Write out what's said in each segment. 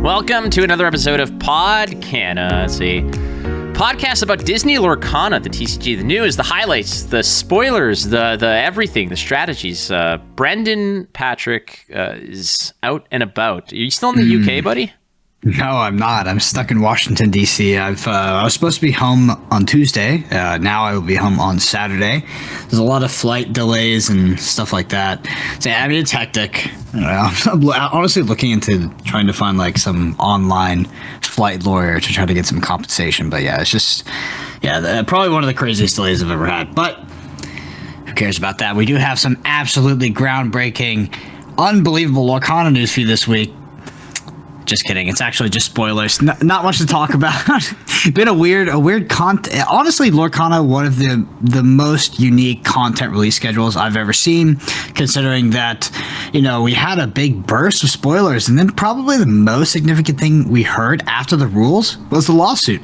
Welcome to another episode of Podcana. It's a podcast about Disney Lorcana, the TCG, the news, the highlights, the spoilers, the everything, the strategies. Brendan Patrick is out and about. Are you still in the UK, buddy? No, I'm not. I'm stuck in Washington, D.C. I was supposed to be home on Tuesday. Now I will be home on Saturday. There's a lot of flight delays and stuff like that. So, I mean, it's hectic. I'm honestly looking into trying to find like some online flight lawyer to try to get some compensation. But yeah, it's just, probably one of the craziest delays I've ever had. But who cares about that? We do have some absolutely groundbreaking, unbelievable Lorcana news for you this week. Just kidding. It's actually just spoilers. Not much to talk about. Been a weird content. Honestly, Lorcana, one of the most unique content release schedules I've ever seen, considering that, we had a big burst of spoilers, and then probably the most significant thing we heard after the rules was the lawsuit.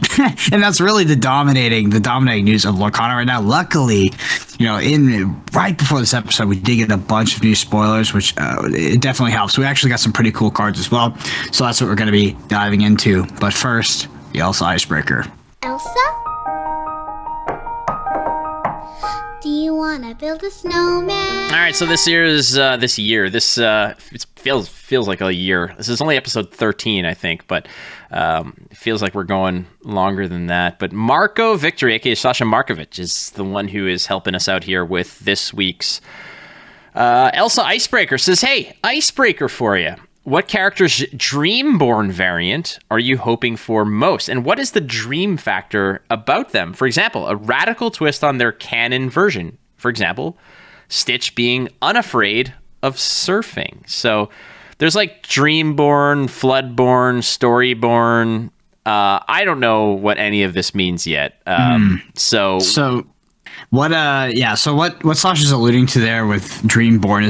And that's really the dominating news of Lorcana right now. Luckily, right before this episode, we did get a bunch of new spoilers, which it definitely helps. We actually got some pretty cool cards as well. So that's what we're going to be diving into. But first, the Elsa Ice Breaker. Elsa? Do you want to build a snowman? All right, so this feels like a year. This is only episode 13, I think, but it feels like we're going longer than that. But Marco Victory, aka Sasha Markovic, is the one who is helping us out here with this week's Elsa Icebreaker. Says, hey, Icebreaker for you. What character's Dreamborn variant are you hoping for most? And what is the dream factor about them? For example, a radical twist on their canon version. For example, Stitch being unafraid of surfing. So there's like Dreamborn, Floodborn, Storyborn. I don't know what any of this means yet. So what Sasha's alluding to there with Dreamborn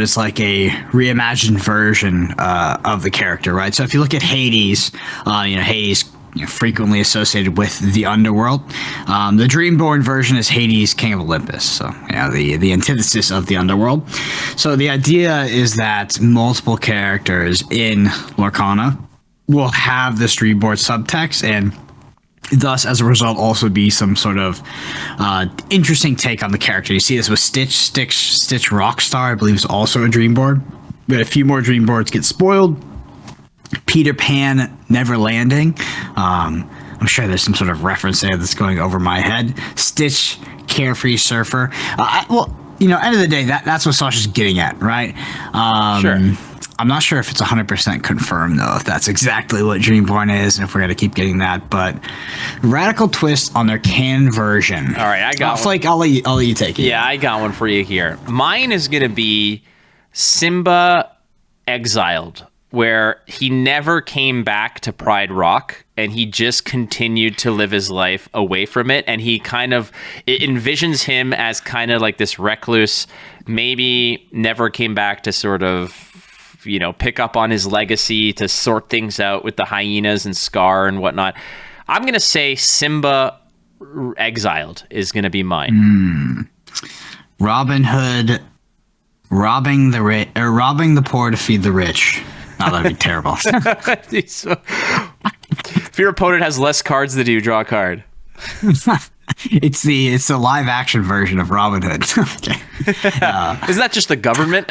is like a reimagined version of the character, right? So if you look at Hades, Hades frequently associated with the underworld. The Dreamborn version is Hades, King of Olympus, so the antithesis of the underworld. So the idea is that multiple characters in Lorcana will have this Dreamborn subtext, and thus, as a result, also be some sort of interesting take on the character. You see this with Stitch Rockstar, I believe, is also a Dreamborn. We had a few more Dreamborns get spoiled. Peter Pan Never Landing. I'm sure there's some sort of reference there that's going over my head. Stitch Carefree Surfer. End of the day, that's what Sasha's getting at, right? Sure. I'm not sure if it's 100% confirmed, though, if that's exactly what Dreamborn is, and if we're going to keep getting that. But radical twist on their canon version. All right, I got one. Flake, I'll let you take it. Yeah, I got one for you here. Mine is going to be Simba Exiled, where he never came back to Pride Rock, and he just continued to live his life away from it. And he it envisions him as kind of like this recluse, maybe never came back to sort of pick up on his legacy, to sort things out with the hyenas and Scar and whatnot. I'm going to say Simba Exiled is going to be mine. Robin Hood robbing the poor to feed the rich. Oh, that'd be terrible. If your opponent has less cards than you, draw a card. It's the live action version of Robin Hood. Okay. Isn't that just the government?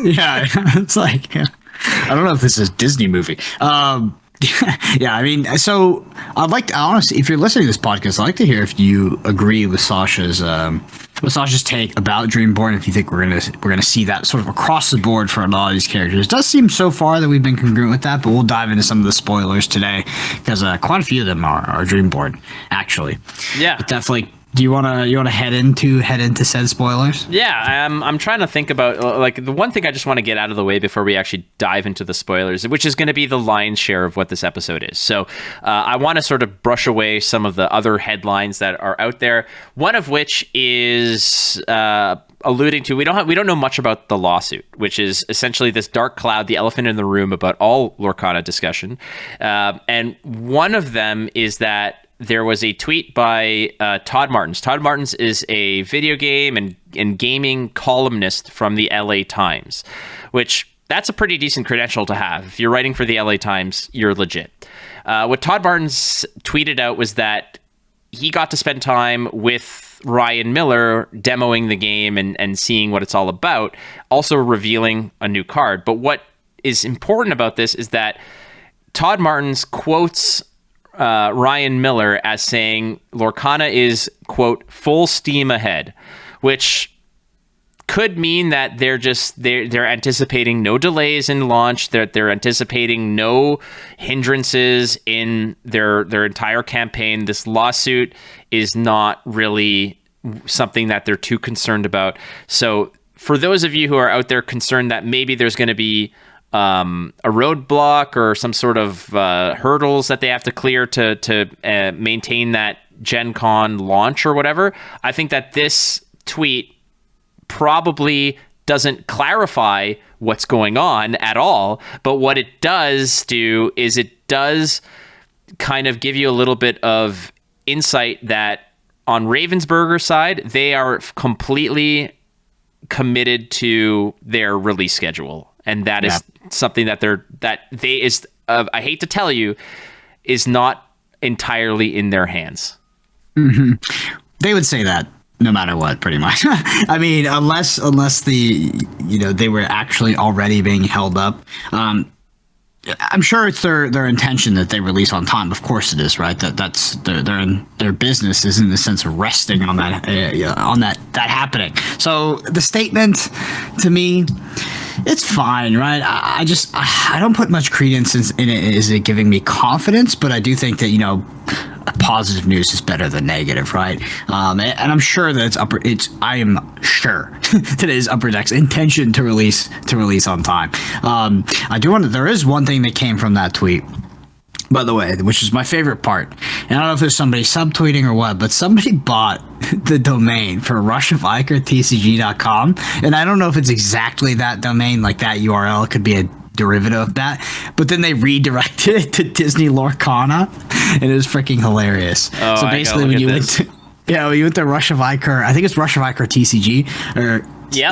Yeah, it's like, I don't know if this is a Disney movie. Yeah, I mean, so I'd like to, honestly, if you're listening to this podcast, I'd like to hear if you agree with Sasha's take about Dreamborn. If you think we're gonna see that sort of across the board for a lot of these characters. It does seem so far that we've been congruent with that, but we'll dive into some of the spoilers today because quite a few of them are Dreamborn, actually. Yeah, but definitely. Do you wanna head into said spoilers? Yeah, I'm trying to think about like the one thing I just want to get out of the way before we actually dive into the spoilers, which is going to be the lion's share of what this episode is. So I want to sort of brush away some of the other headlines that are out there. One of which is alluding to we don't know much about the lawsuit, which is essentially this dark cloud, the elephant in the room about all Lorcana discussion. And one of them is that there was a tweet by Todd Martins. Todd Martins is a video game and gaming columnist from the LA Times, which that's a pretty decent credential to have. If you're writing for the LA Times, you're legit. What Todd Martins tweeted out was that he got to spend time with Ryan Miller demoing the game and seeing what it's all about, also revealing a new card. But what is important about this is that Todd Martins quotes Ryan Miller as saying Lorcana is, quote, full steam ahead, which could mean that they're anticipating no delays in launch, that they're anticipating no hindrances in their entire campaign. This lawsuit is not really something that they're too concerned about. So for those of you who are out there concerned that maybe there's going to be a roadblock or some sort of hurdles that they have to clear to maintain that Gen Con launch or whatever, I think that this tweet probably doesn't clarify what's going on at all, but what it does do is it does kind of give you a little bit of insight that on Ravensburger side, they are completely committed to their release schedule, and that is something that I hate to tell you, is not entirely in their hands. Mm-hmm. They would say that no matter what, pretty much. I mean, unless they were actually already being held up. I'm sure it's their intention that they release on time. Of course it is, right? That's their business is in the sense of resting on that happening. So the statement, to me, it's fine, right? I don't put much credence in it. Is it giving me confidence? But I do think that positive news is better than negative, right? And I'm sure that I am sure that it is Upper Deck's intention to release on time. There is one thing that came from that tweet, by the way, which is my favorite part. And I don't know if there's somebody subtweeting or what, but somebody bought the domain for rushofvikertcg.com. And I don't know if it's exactly that domain, like that URL. It could be a derivative of that, but then they redirected it to Disney Lorcana, and it was freaking hilarious. Oh, so basically, when you went to Rush of Viker, I think it's Rush of Viker TCG, or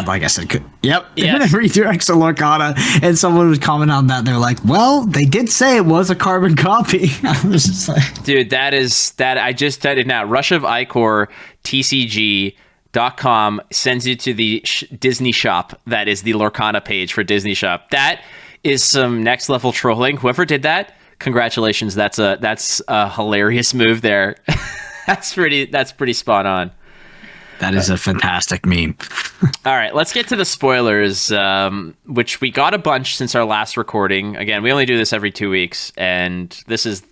like I said, yep. And it redirects to Lorcana, and someone would comment on that. And they're like, "Well, they did say it was a carbon copy." I was just like, "Dude, that I just said it now. Rush of Icor TCG.com sends you to the Disney shop. That is the Lorcana page for Disney shop. That is some next level trolling. Whoever did that, congratulations. That's a hilarious move there. That's pretty spot on. That is a fantastic meme. All right, let's get to the spoilers, which we got a bunch since our last recording. Again, we only do this every 2 weeks, and this is,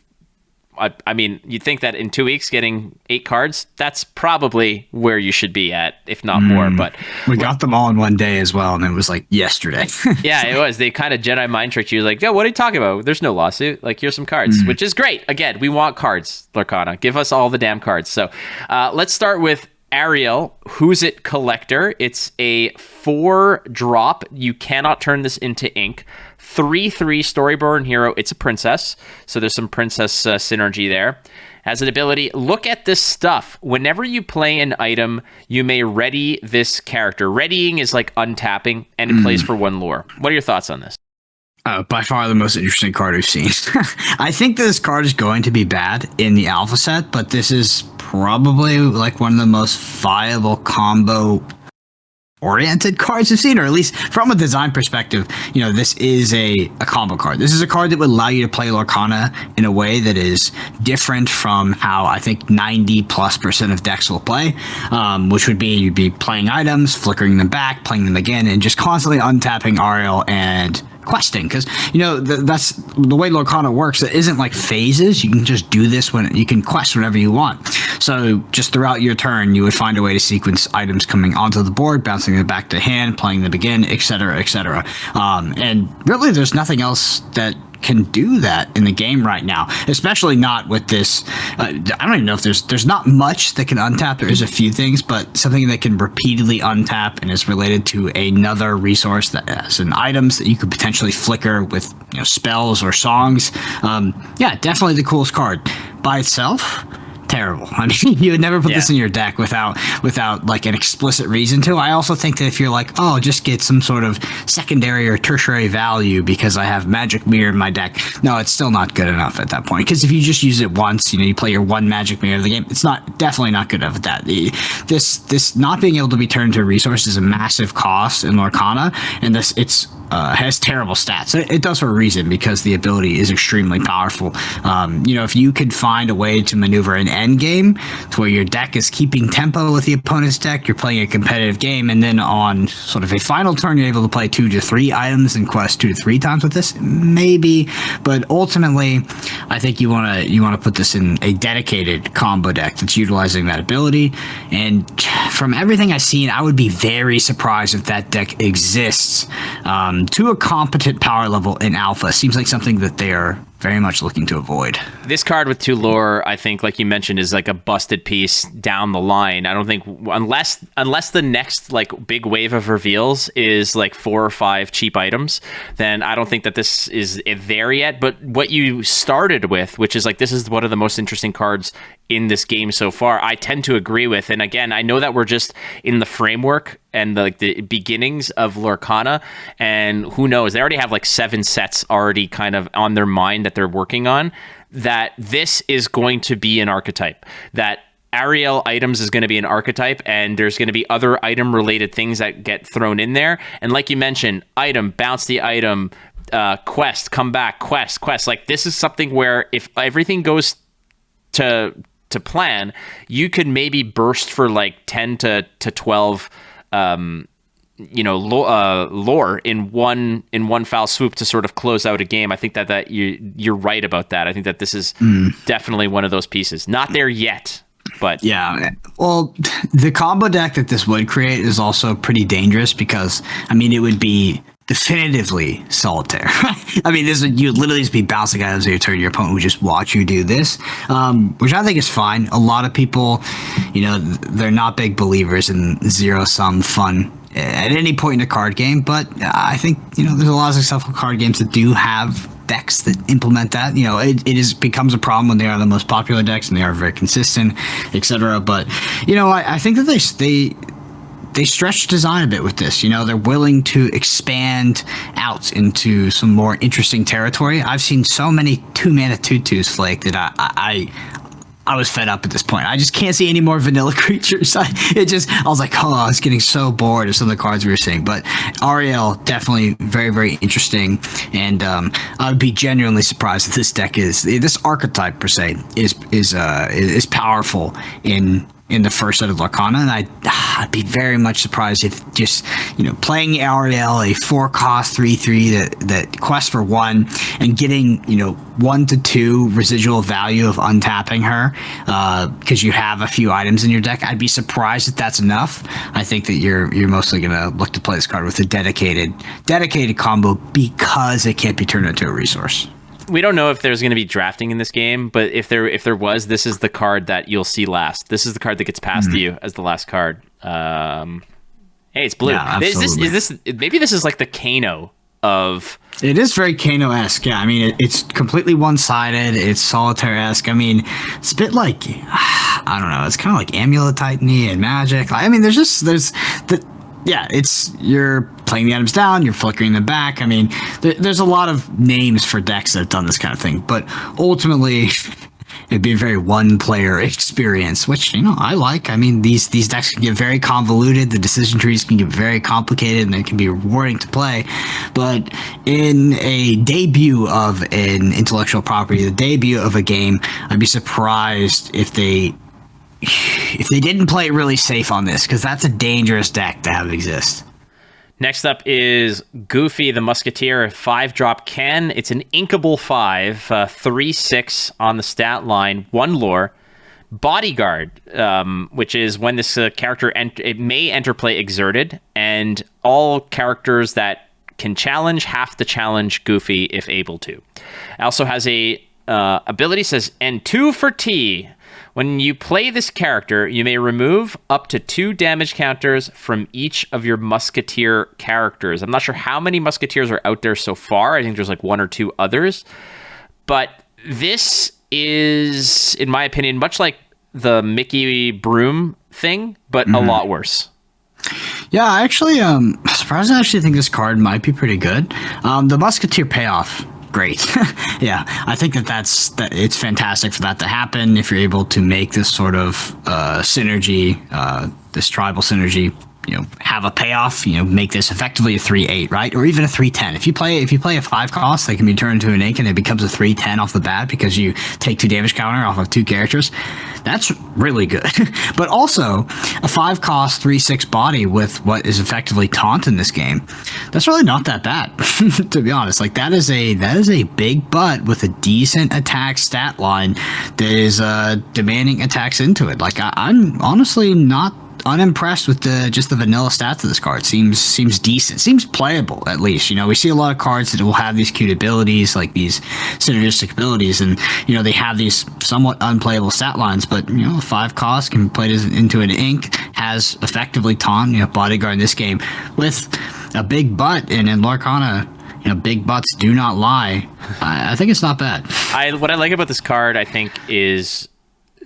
I mean, you'd think that in 2 weeks getting 8 cards, that's probably where you should be at, if not more. But we got them all in one day as well, and it was like yesterday. Yeah, it was. They kind of Jedi mind tricked you. Like, yo, what are you talking about? There's no lawsuit. Like, here's some cards, which is great. Again, we want cards, Lorcana. Give us all the damn cards. So let's start with Ariel, Who's It Collector. It's a 4-drop. You cannot turn this into ink. 3/3 Storyborn Hero. It's a princess, so there's some princess synergy there. Has an ability, look at this stuff. Whenever you play an item, you may ready this character. Readying is like untapping, and it plays for 1 lore. What are your thoughts on this? By far the most interesting card we've seen. I think this card is going to be bad in the alpha set, but this is probably like one of the most viable combo oriented cards we've seen, or at least from a design perspective. This is a combo card. This is a card that would allow you to play Lorcana in a way that is different from how I think 90+% of decks will play, which would be you'd be playing items, flickering them back, playing them again, and just constantly untapping Ariel and questing, because that's the way Lorcana works. It isn't like phases. You can just do this when you can quest whenever you want. So just throughout your turn, you would find a way to sequence items coming onto the board, bouncing them back to hand, playing them again, etc., etc. And really, there's nothing else that can do that in the game right now, especially not with this. I don't even know if there's not much that can untap. There is a few things, but something that can repeatedly untap and is related to another resource that has an items that you could potentially flicker with spells or songs. Definitely the coolest card. By itself, terrible. I mean, you would never put this in your deck without like an explicit reason to. I also think that if you're like, oh, just get some sort of secondary or tertiary value because I have Magic Mirror in my deck, no, it's still not good enough at that point. Because if you just use it once, you play your one Magic Mirror of the game, it's definitely not good enough at that. This not being able to be turned into a resource is a massive cost in Lorcana, and it's has terrible stats. It does for a reason, because the ability is extremely powerful. If you could find a way to maneuver an end game to where your deck is keeping tempo with the opponent's deck, you're playing a competitive game, and then on sort of a final turn you're able to play 2 to 3 items and quest 2 to 3 times with this, maybe. But ultimately, I think you want to put this in a dedicated combo deck that's utilizing that ability. And from everything I've seen, I would be very surprised if that deck exists to a competent power level in alpha. Seems like something that they are very much looking to avoid. This card with 2 lore, I think, like you mentioned, is like a busted piece down the line. I don't think, unless the next like big wave of reveals is like 4 or 5 cheap items, then I don't think that this is there yet. But what you started with, which is like, this is one of the most interesting cards in this game so far, I tend to agree with. And again, I know that we're just in the framework and the beginnings of Lorcana, and who knows, they already have like 7 sets already kind of on their mind that they're working on, that this is going to be an archetype, that Ariel items is going to be an archetype, and there's going to be other item related things that get thrown in there. And like you mentioned, item, bounce the item, quest, come back, quest. Like, this is something where if everything goes to plan, you could maybe burst for like 10 to 12 lore in one foul swoop to sort of close out a game. I think that you're right about that. I think that this is definitely one of those pieces. Not there yet, but yeah. Well, the combo deck that this would create is also pretty dangerous, because I mean, it would be definitively solitaire. I mean, you'd literally just be bouncing items every turn. Your opponent would just watch you do this, which I think is fine. A lot of people, they're not big believers in zero-sum fun at any point in a card game, but I think, there's a lot of successful card games that do have decks that implement that. It becomes a problem when they are the most popular decks and they are very consistent, etc. But, I think that they stretch design a bit with this. They're willing to expand out into some more interesting territory. I've seen so many 2-mana 2/2s Flake that I was fed up at this point. I just can't see any more vanilla creatures. I was like, I was getting so bored of some of the cards we were seeing. But Ariel, definitely very, very interesting. And I would be genuinely surprised if this archetype per se is powerful in the first set of Lorcana, and I'd be very much surprised if just playing Ariel, a 4-cost 3/3 that quests for 1, and getting 1 to 2 residual value of untapping her because you have a few items in your deck. I'd be surprised if that's enough. I think that you're mostly gonna look to play this card with a dedicated combo, because it can't be turned into a resource. We don't know if there's going to be drafting in this game, but if there was, this is the card that you'll see last. This is the card that gets passed to you as the last card. Hey, it's blue. Yeah, Maybe this is like the Kano of... It is very Kano-esque, yeah. I mean, it's completely one-sided. It's solitaire-esque. I mean, it's a bit like, I don't know, it's kind of like Amulet Titan-y and Magic. I mean, you're playing the items down, you're flickering them back. I mean, there's a lot of names for decks that have done this kind of thing, but ultimately, it'd be a very one-player experience, which, I like. I mean, these decks can get very convoluted, the decision trees can get very complicated, and it can be rewarding to play. But in a debut of an intellectual property, the debut of a game, I'd be surprised if they didn't play it really safe on this, because that's a dangerous deck to have exist. Next up is Goofy the Musketeer, 5-drop Ken. It's an inkable 5, 3/6 on the stat line, 1 lore. Bodyguard, which is when this character it may enter play exerted, and all characters that can challenge have to challenge Goofy if able to. It also has a ability says, and 2 for T. When you play this character, you may remove up to 2 damage counters from each of your Musketeer characters. I'm not sure how many Musketeers are out there so far. I think there's like 1 or 2 others. But this is, in my opinion, much like the Mickey broom thing, but a lot worse. Yeah, I actually, surprised. I actually think this card might be pretty good. The Musketeer payoff, great. Yeah, I think that it's fantastic for that to happen if you're able to make this sort of synergy, this tribal synergy. Have a payoff. Make this effectively a 3/8, right, or even a 3/10. If you play a 5 cost, that can be turned into an ink, and it becomes a 3/10 off the bat because you take 2 damage counter off of 2 characters. That's really good. But also a 5 cost 3/6 body with what is effectively taunt in this game. That's really not that bad, to be honest. Like that is a big butt with a decent attack stat line that is demanding attacks into it. Like I'm honestly not unimpressed with just the vanilla stats of this card. Seems decent. Seems playable, at least. We see a lot of cards that will have these cute abilities, like these synergistic abilities, and they have these somewhat unplayable stat lines. But 5 cost can be played into an ink, has effectively taunt. Bodyguard in this game with a big butt, and in Lorcana, big butts do not lie. I think it's not bad. What I like about this card, I think, is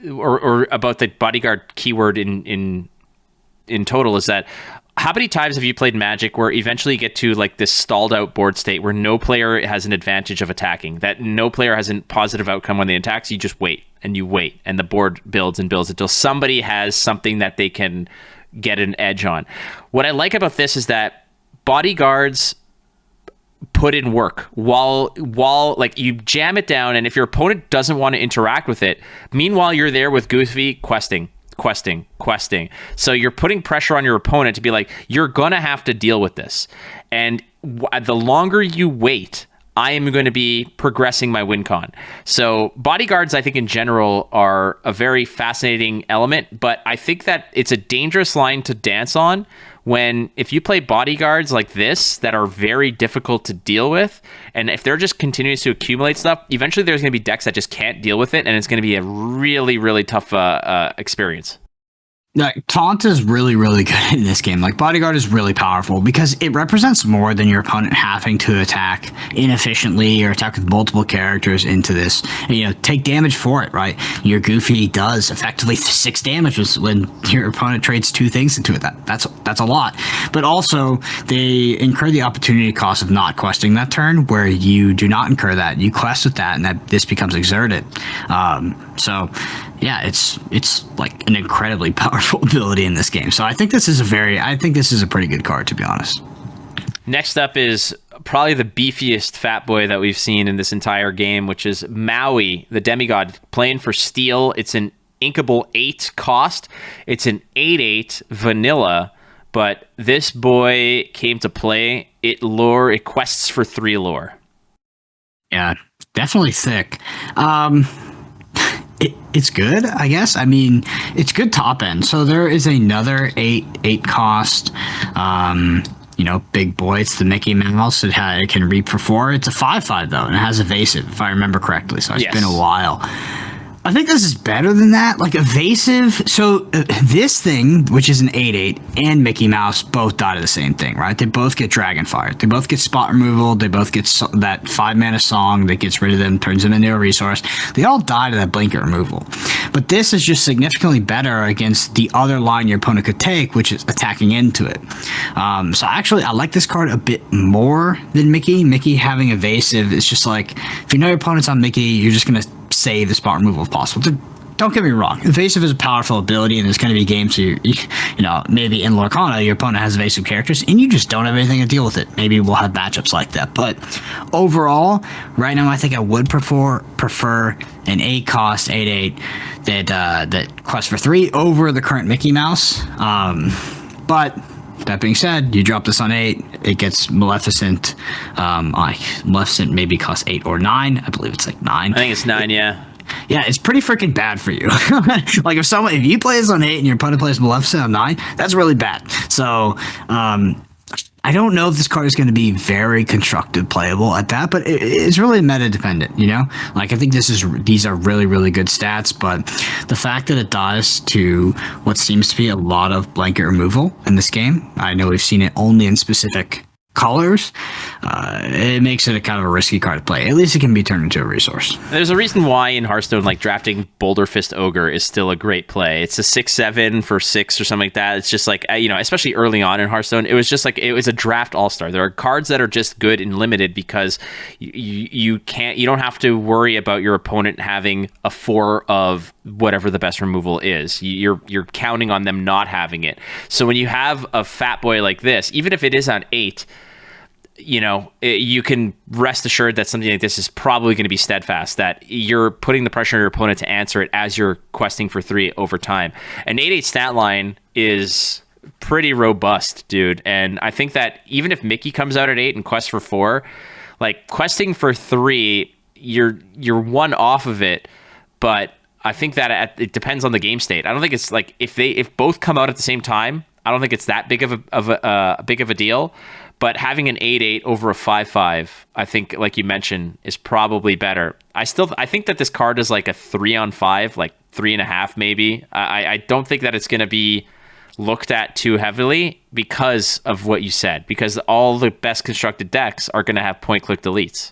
or about the bodyguard keyword in total, is that how many times have you played Magic where eventually you get to like this stalled out board state where no player has an advantage of attacking, that no player has a positive outcome when they attack, so you just wait and the board builds and builds until somebody has something that they can get an edge on. What I like about this is that bodyguards put in work while like you jam it down, and if your opponent doesn't want to interact with it, meanwhile you're there with Goofy questing. So you're putting pressure on your opponent to be like, you're gonna have to deal with this, and the longer you wait, I am going to be progressing my win con. So bodyguards, I think in general, are a very fascinating element, but I think that it's a dangerous line to dance on if you play bodyguards like this that are very difficult to deal with, and if they're just continuing to accumulate stuff, eventually there's going to be decks that just can't deal with it, and it's going to be a really, really tough experience. Taunt is really, really good in this game. Like Bodyguard is really powerful because it represents more than your opponent having to attack inefficiently or attack with multiple characters into this. And, take damage for it, right? Your Goofy does effectively 6 damage when your opponent trades 2 things into it. That's a lot. But also they incur the opportunity cost of not questing that turn, where you do not incur that. You quest with that, and this becomes exerted. So yeah, it's like an incredibly powerful ability in this game. So I think this is a pretty good card, to be honest. Next up is probably the beefiest fat boy that we've seen in this entire game, which is Maui, the demigod, playing for steel. It's an inkable 8 cost. It's an 8/8 vanilla, but this boy came to play. It quests for 3 lore. Yeah, definitely thick. It's good, I guess. I mean, it's good top end. So there is another 8 cost, big boy. It's the Mickey Mouse. It can reap for 4. It's a 5/5 though, and it has evasive, if I remember correctly. So it's been a while. I think this is better than that. Like evasive. So this thing, which is an 8/8, and Mickey Mouse both die to the same thing, right? They both get Dragon Fire. They both get spot removal. They both get that 5 mana song that gets rid of them, turns them into a resource. They all die to that blanket removal. But this is just significantly better against the other line your opponent could take, which is attacking into it. So actually, I like this card a bit more than Mickey. Mickey having evasive is just like, if you know your opponent's on Mickey, you're just going to save the spot removal if possible. Don't get me wrong, evasive is a powerful ability, and there's going to be games where maybe in Lorcana your opponent has evasive characters and you just don't have anything to deal with it. Maybe we'll have matchups like that, but overall right now I think I would prefer an 8 cost 8/8 that quests for 3 over the current Mickey Mouse. But that being said, you drop this on 8, it gets Maleficent. Maleficent maybe costs 8 or 9. I believe it's like 9. I think it's 9, yeah. Yeah, it's pretty freaking bad for you. Like if you play this on 8 and your opponent plays Maleficent on 9, that's really bad. So I don't know if this card is going to be very constructive playable at that, but it's really meta dependent, Like I think these are really, really good stats, but the fact that it dies to what seems to be a lot of blanket removal in this game, I know we've seen it only in specific colors, it makes it a kind of a risky card to play. At least it can be turned into a resource. There's a reason why in Hearthstone, like drafting Boulder Fist Ogre is still a great play. It's a 6/7 for 6 or something like that. It's just like, especially early on in Hearthstone, it was a draft all-star. There are cards that are just good and limited because you don't have to worry about your opponent having a 4 of whatever the best removal is. You're counting on them not having it. So when you have a fat boy like this, even if it is on 8, you can rest assured that something like this is probably going to be steadfast, that you're putting the pressure on your opponent to answer it as you're questing for 3 over time. An 8/8 stat line is pretty robust, dude. And I think that even if Mickey comes out at 8 and quests for 4, like questing for 3, you're one off of it, but I think that it depends on the game state. I don't think it's like if both come out at the same time, I don't think it's that big of a deal. But having an 8/8 over a 5/5, I think, like you mentioned, is probably better. I think that this card is like a 3-on-5, like 3.5 maybe. I don't think that it's going to be looked at too heavily because of what you said. Because all the best constructed decks are going to have point-click deletes.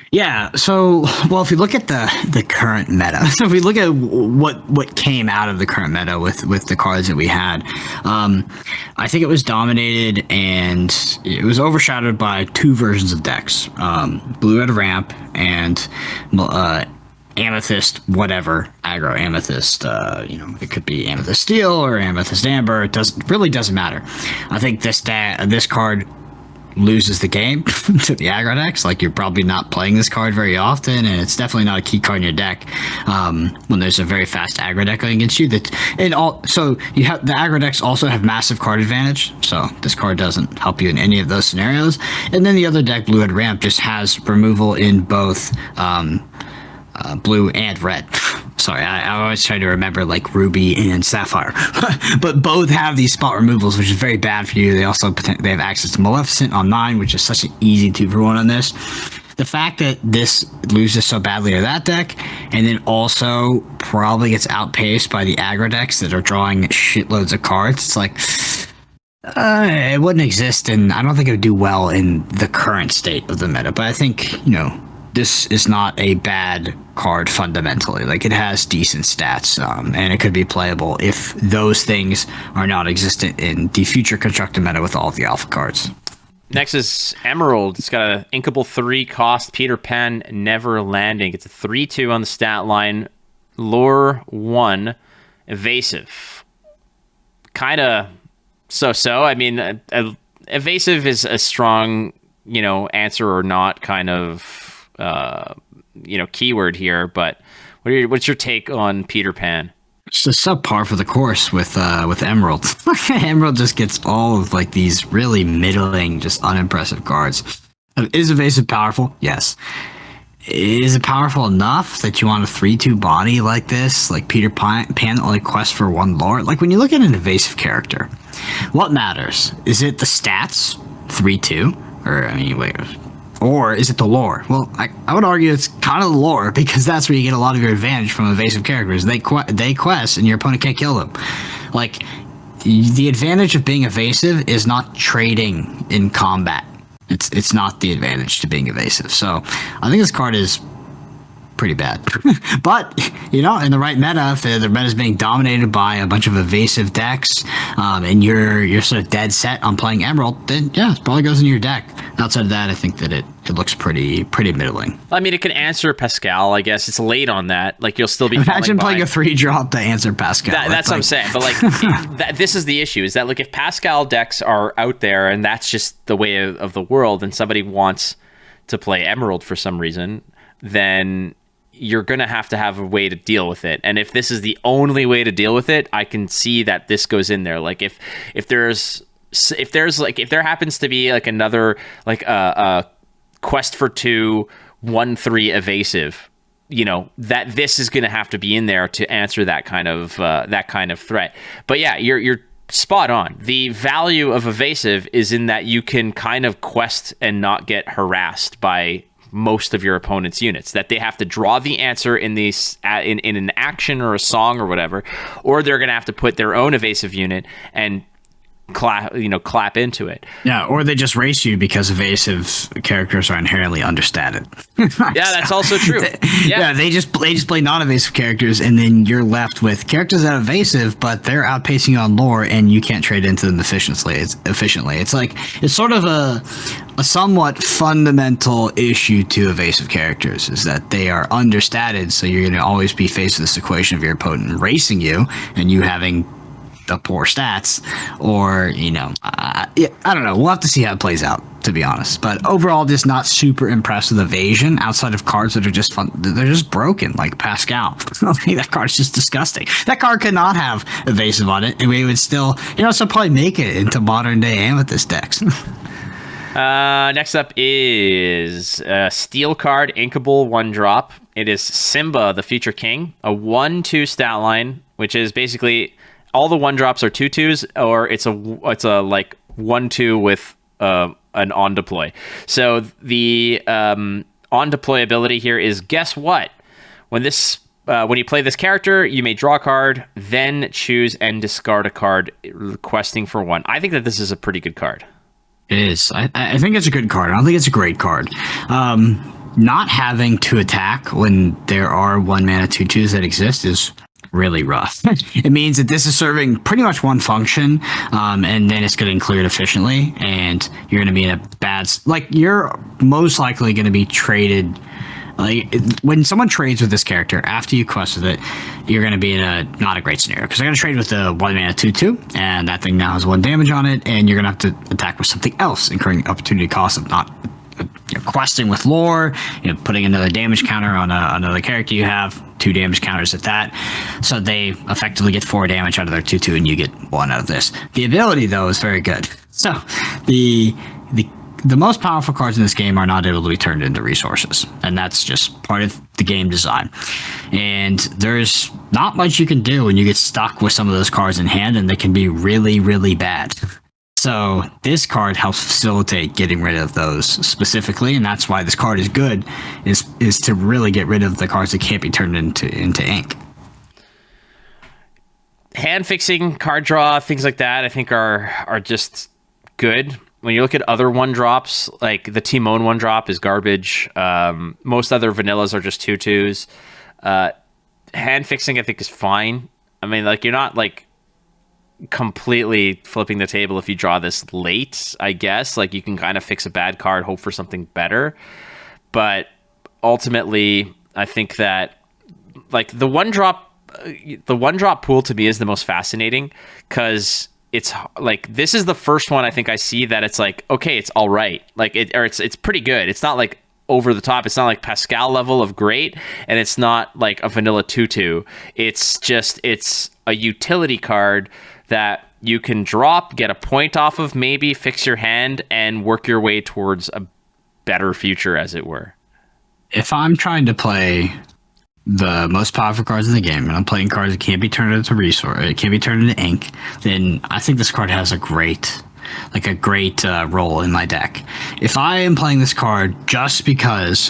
Yeah, so, well, if you look at the current meta, so if we look at what came out of the current meta with the cards that we had, I think it was dominated and it was overshadowed by 2 versions of decks, Blue Red Ramp and Amethyst, whatever, aggro Amethyst, it could be Amethyst Steel or Amethyst Amber, it really doesn't matter. I think this card loses the game to the aggro decks. Like, you're probably not playing this card very often, and it's definitely not a key card in your deck when there's a very fast aggro deck going against you. So you have the aggro decks also have massive card advantage, so this card doesn't help you in any of those scenarios. And then the other deck, Blue Red Ramp, just has removal in both blue and red. Sorry, I always try to remember like Ruby and Sapphire, but both have these spot removals, which is very bad for you. They have access to Maleficent on 9, which is such an easy 2-for-1 on this. The fact that this loses so badly to that deck, and then also probably gets outpaced by the aggro decks that are drawing shitloads of cards, it's like it wouldn't exist, and I don't think it would do well in the current state of the meta. But I think this is not a bad card fundamentally. Like, it has decent stats, and it could be playable if those things are not existent in the future constructed meta with all of the alpha cards. Next is Emerald. It's got an inkable 3 cost, Peter Pan Never Landing. It's a 3/2 on the stat line, lore 1, evasive. Kind of so. I mean, evasive is a strong, answer or not kind of keyword here, but what's your take on Peter Pan? It's just subpar for the course with Emerald. Emerald just gets all of like these really middling, just unimpressive cards. Is evasive powerful? Yes. Is it powerful enough that you want a 3/2 body like this? Like Peter Pan only quests for 1 lore? Like, when you look at an evasive character, what matters? Is it the stats, 3/2? Or is it the lore? Well, I would argue it's kind of the lore, because that's where you get a lot of your advantage from evasive characters. They quest, and your opponent can't kill them. Like, the advantage of being evasive is not trading in combat. It's not the advantage to being evasive. So I think this card is pretty bad. But, in the right meta, if the meta is being dominated by a bunch of evasive decks, and you're sort of dead set on playing Emerald, then yeah, it probably goes in your deck. Outside of that, I think that it looks pretty middling. I mean, it can answer Pascal, I guess. It's late on that. Like, you'll still be imagine playing a 3-drop to answer Pascal. That's what I'm saying. But like, this is the issue, is that like, if Pascal decks are out there and that's just the way of the world, and somebody wants to play Emerald for some reason, then you're going to have a way to deal with it. And if this is the only way to deal with it, I can see that this goes in there. Like, if there happens to be like another, like a quest for 2, 1/3 evasive, that this is going to have to be in there to answer that kind of threat. But yeah, you're spot on. The value of evasive is in that you can kind of quest and not get harassed by most of your opponent's units, that they have to draw the answer in an action or a song or whatever, or they're going to have to put their own evasive unit and clap into it. Yeah, or they just race you because evasive characters are inherently understated. Yeah, that's also true. Yeah, they just play non-evasive characters, and then you're left with characters that are evasive, but they're outpacing you on lore, and you can't trade into them efficiently. It's sort of a somewhat fundamental issue to evasive characters is that they are understated, so you're going to always be faced with this equation of your opponent racing you and you having the poor stats, or I don't know. We'll have to see how it plays out, to be honest. But overall, just not super impressed with evasion outside of cards that are just fun. They're just broken, like Pascal. That card's just disgusting. That card could not have evasive on it, and we would still, so probably make it into modern day Amethyst decks. Next up is a steel card, inkable 1-drop. It is Simba, the Future King, a 1/2 stat line, which is basically all the 1-drops are 2/2s, or it's a like 1/2 with an on deploy. So the on deploy ability here is, guess what? When you play this character, you may draw a card, then choose and discard a card, requesting for 1. I think that this is a pretty good card. It is. I think it's a good card. I don't think it's a great card. Not having to attack when there are 1-mana 2/2s that exist is really rough. It means that this is serving pretty much one function, and then it's getting cleared efficiently, and you're going to be in a bad... you're most likely going to be traded... when someone trades with this character, after you quest with it, you're going to be in not a great scenario, because they're going to trade with the 1-mana 2/2, and that thing now has 1 damage on it, and you're going to have to attack with something else, incurring opportunity cost of not questing with lore, putting another damage counter on another character you have, 2 damage counters at that. So they effectively get 4 damage out of their 2/2, and you get 1 out of this. The ability, though, is very good. So the most powerful cards in this game are not able to be turned into resources, and that's just part of the game design. And there's not much you can do when you get stuck with some of those cards in hand, and they can be really, really bad. So this card helps facilitate getting rid of those specifically, and that's why this card is good, is to really get rid of the cards that can't be turned into ink. Hand fixing, card draw, things like that, I think are just good. When you look at other 1-drops, like the Timon 1-drop is garbage. Most other vanillas are just 2/2s. Hand fixing, I think, is fine. I mean, you're not completely flipping the table if you draw this late, I guess. You can kind of fix a bad card, hope for something better. But ultimately, I think that the 1-drop pool to me is the most fascinating, because it's this is the first one I think I see that it's okay, it's all right. It's pretty good. It's not over the top. It's not Pascal level of great, and it's not a vanilla 2/2. It's a utility card that you can drop, get a point off of, maybe fix your hand, and work your way towards a better future, as it were. If I'm trying to play the most powerful cards in the game, and I'm playing cards that can't be turned into resource, it can't be turned into ink, then I think this card has a great role in my deck. If I am playing this card just because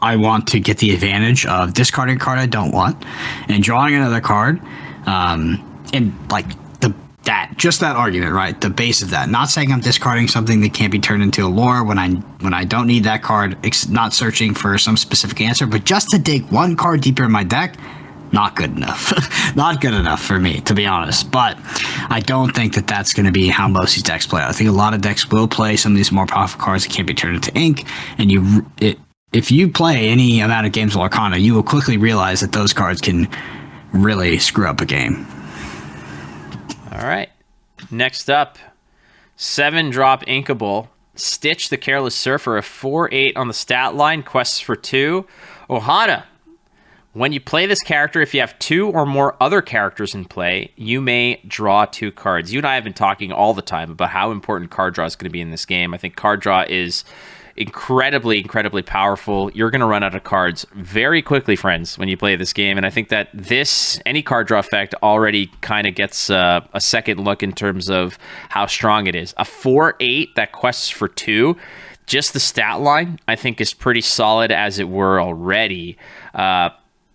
I want to get the advantage of discarding a card I don't want and drawing another card, and that argument, right? The base of that. Not saying I'm discarding something that can't be turned into a lore when I don't need that card, not searching for some specific answer, but just to dig one card deeper in my deck, not good enough. Not good enough for me, to be honest. But I don't think that that's going to be how most of these decks play. I think a lot of decks will play some of these more powerful cards that can't be turned into ink, and if you play any amount of games of Lorcana, you will quickly realize that those cards can really screw up a game. All right. Next up, 7-drop inkable. Stitch the Careless Surfer, a 4/8 on the stat line, quests for 2. Ohana. When you play this character, if you have 2 or more other characters in play, you may draw 2 cards. You and I have been talking all the time about how important card draw is going to be in this game. I think card draw is incredibly, incredibly powerful. You're going to run out of cards very quickly, friends, when you play this game. And I think that any card draw effect already kind of gets a second look in terms of how strong it is. A 4/8 that quests for 2, just the stat line, I think, is pretty solid as it were already.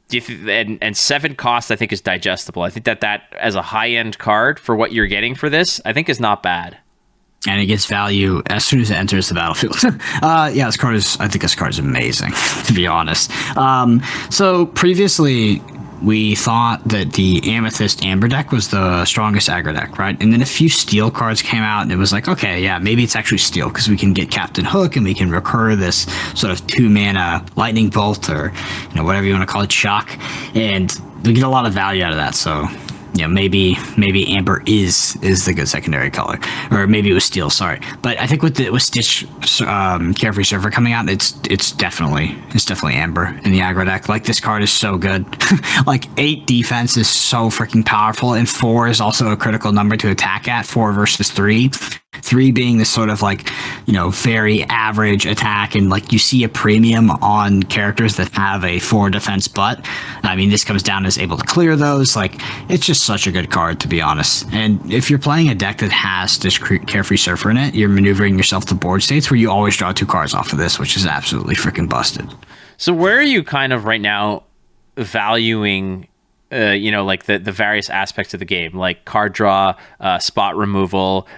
Do you and 7 cost, I think, is digestible. I think that as a high-end card for what you're getting for this, I think is not bad. And it gets value as soon as it enters the battlefield. I think this card is amazing, to be honest. So previously, we thought that the Amethyst Amber deck was the strongest aggro deck, right? And then a few steel cards came out, and it was like, okay, yeah, maybe it's actually steel, because we can get Captain Hook, and we can recur this sort of 2-mana lightning bolt, or whatever you want to call it, shock, and we get a lot of value out of that. So maybe amber is the good secondary color, or maybe it was steel. Sorry, but I think with Stitch Carefree Surfer coming out, it's definitely amber in the aggro deck. Like, this card is so good. Like, 8 defense is so freaking powerful, and 4 is also a critical number to attack at. 4 versus 3. 3 being this sort of like, very average attack, and like you see a premium on characters that have a 4 defense, but I mean, this comes down as able to clear those. Like, it's just such a good card, to be honest. And if you're playing a deck that has this Carefree Surfer in it, you're maneuvering yourself to board states where you always draw 2 cards off of this, which is absolutely freaking busted. So where are you kind of right now valuing like the various aspects of the game, like card draw, spot removal,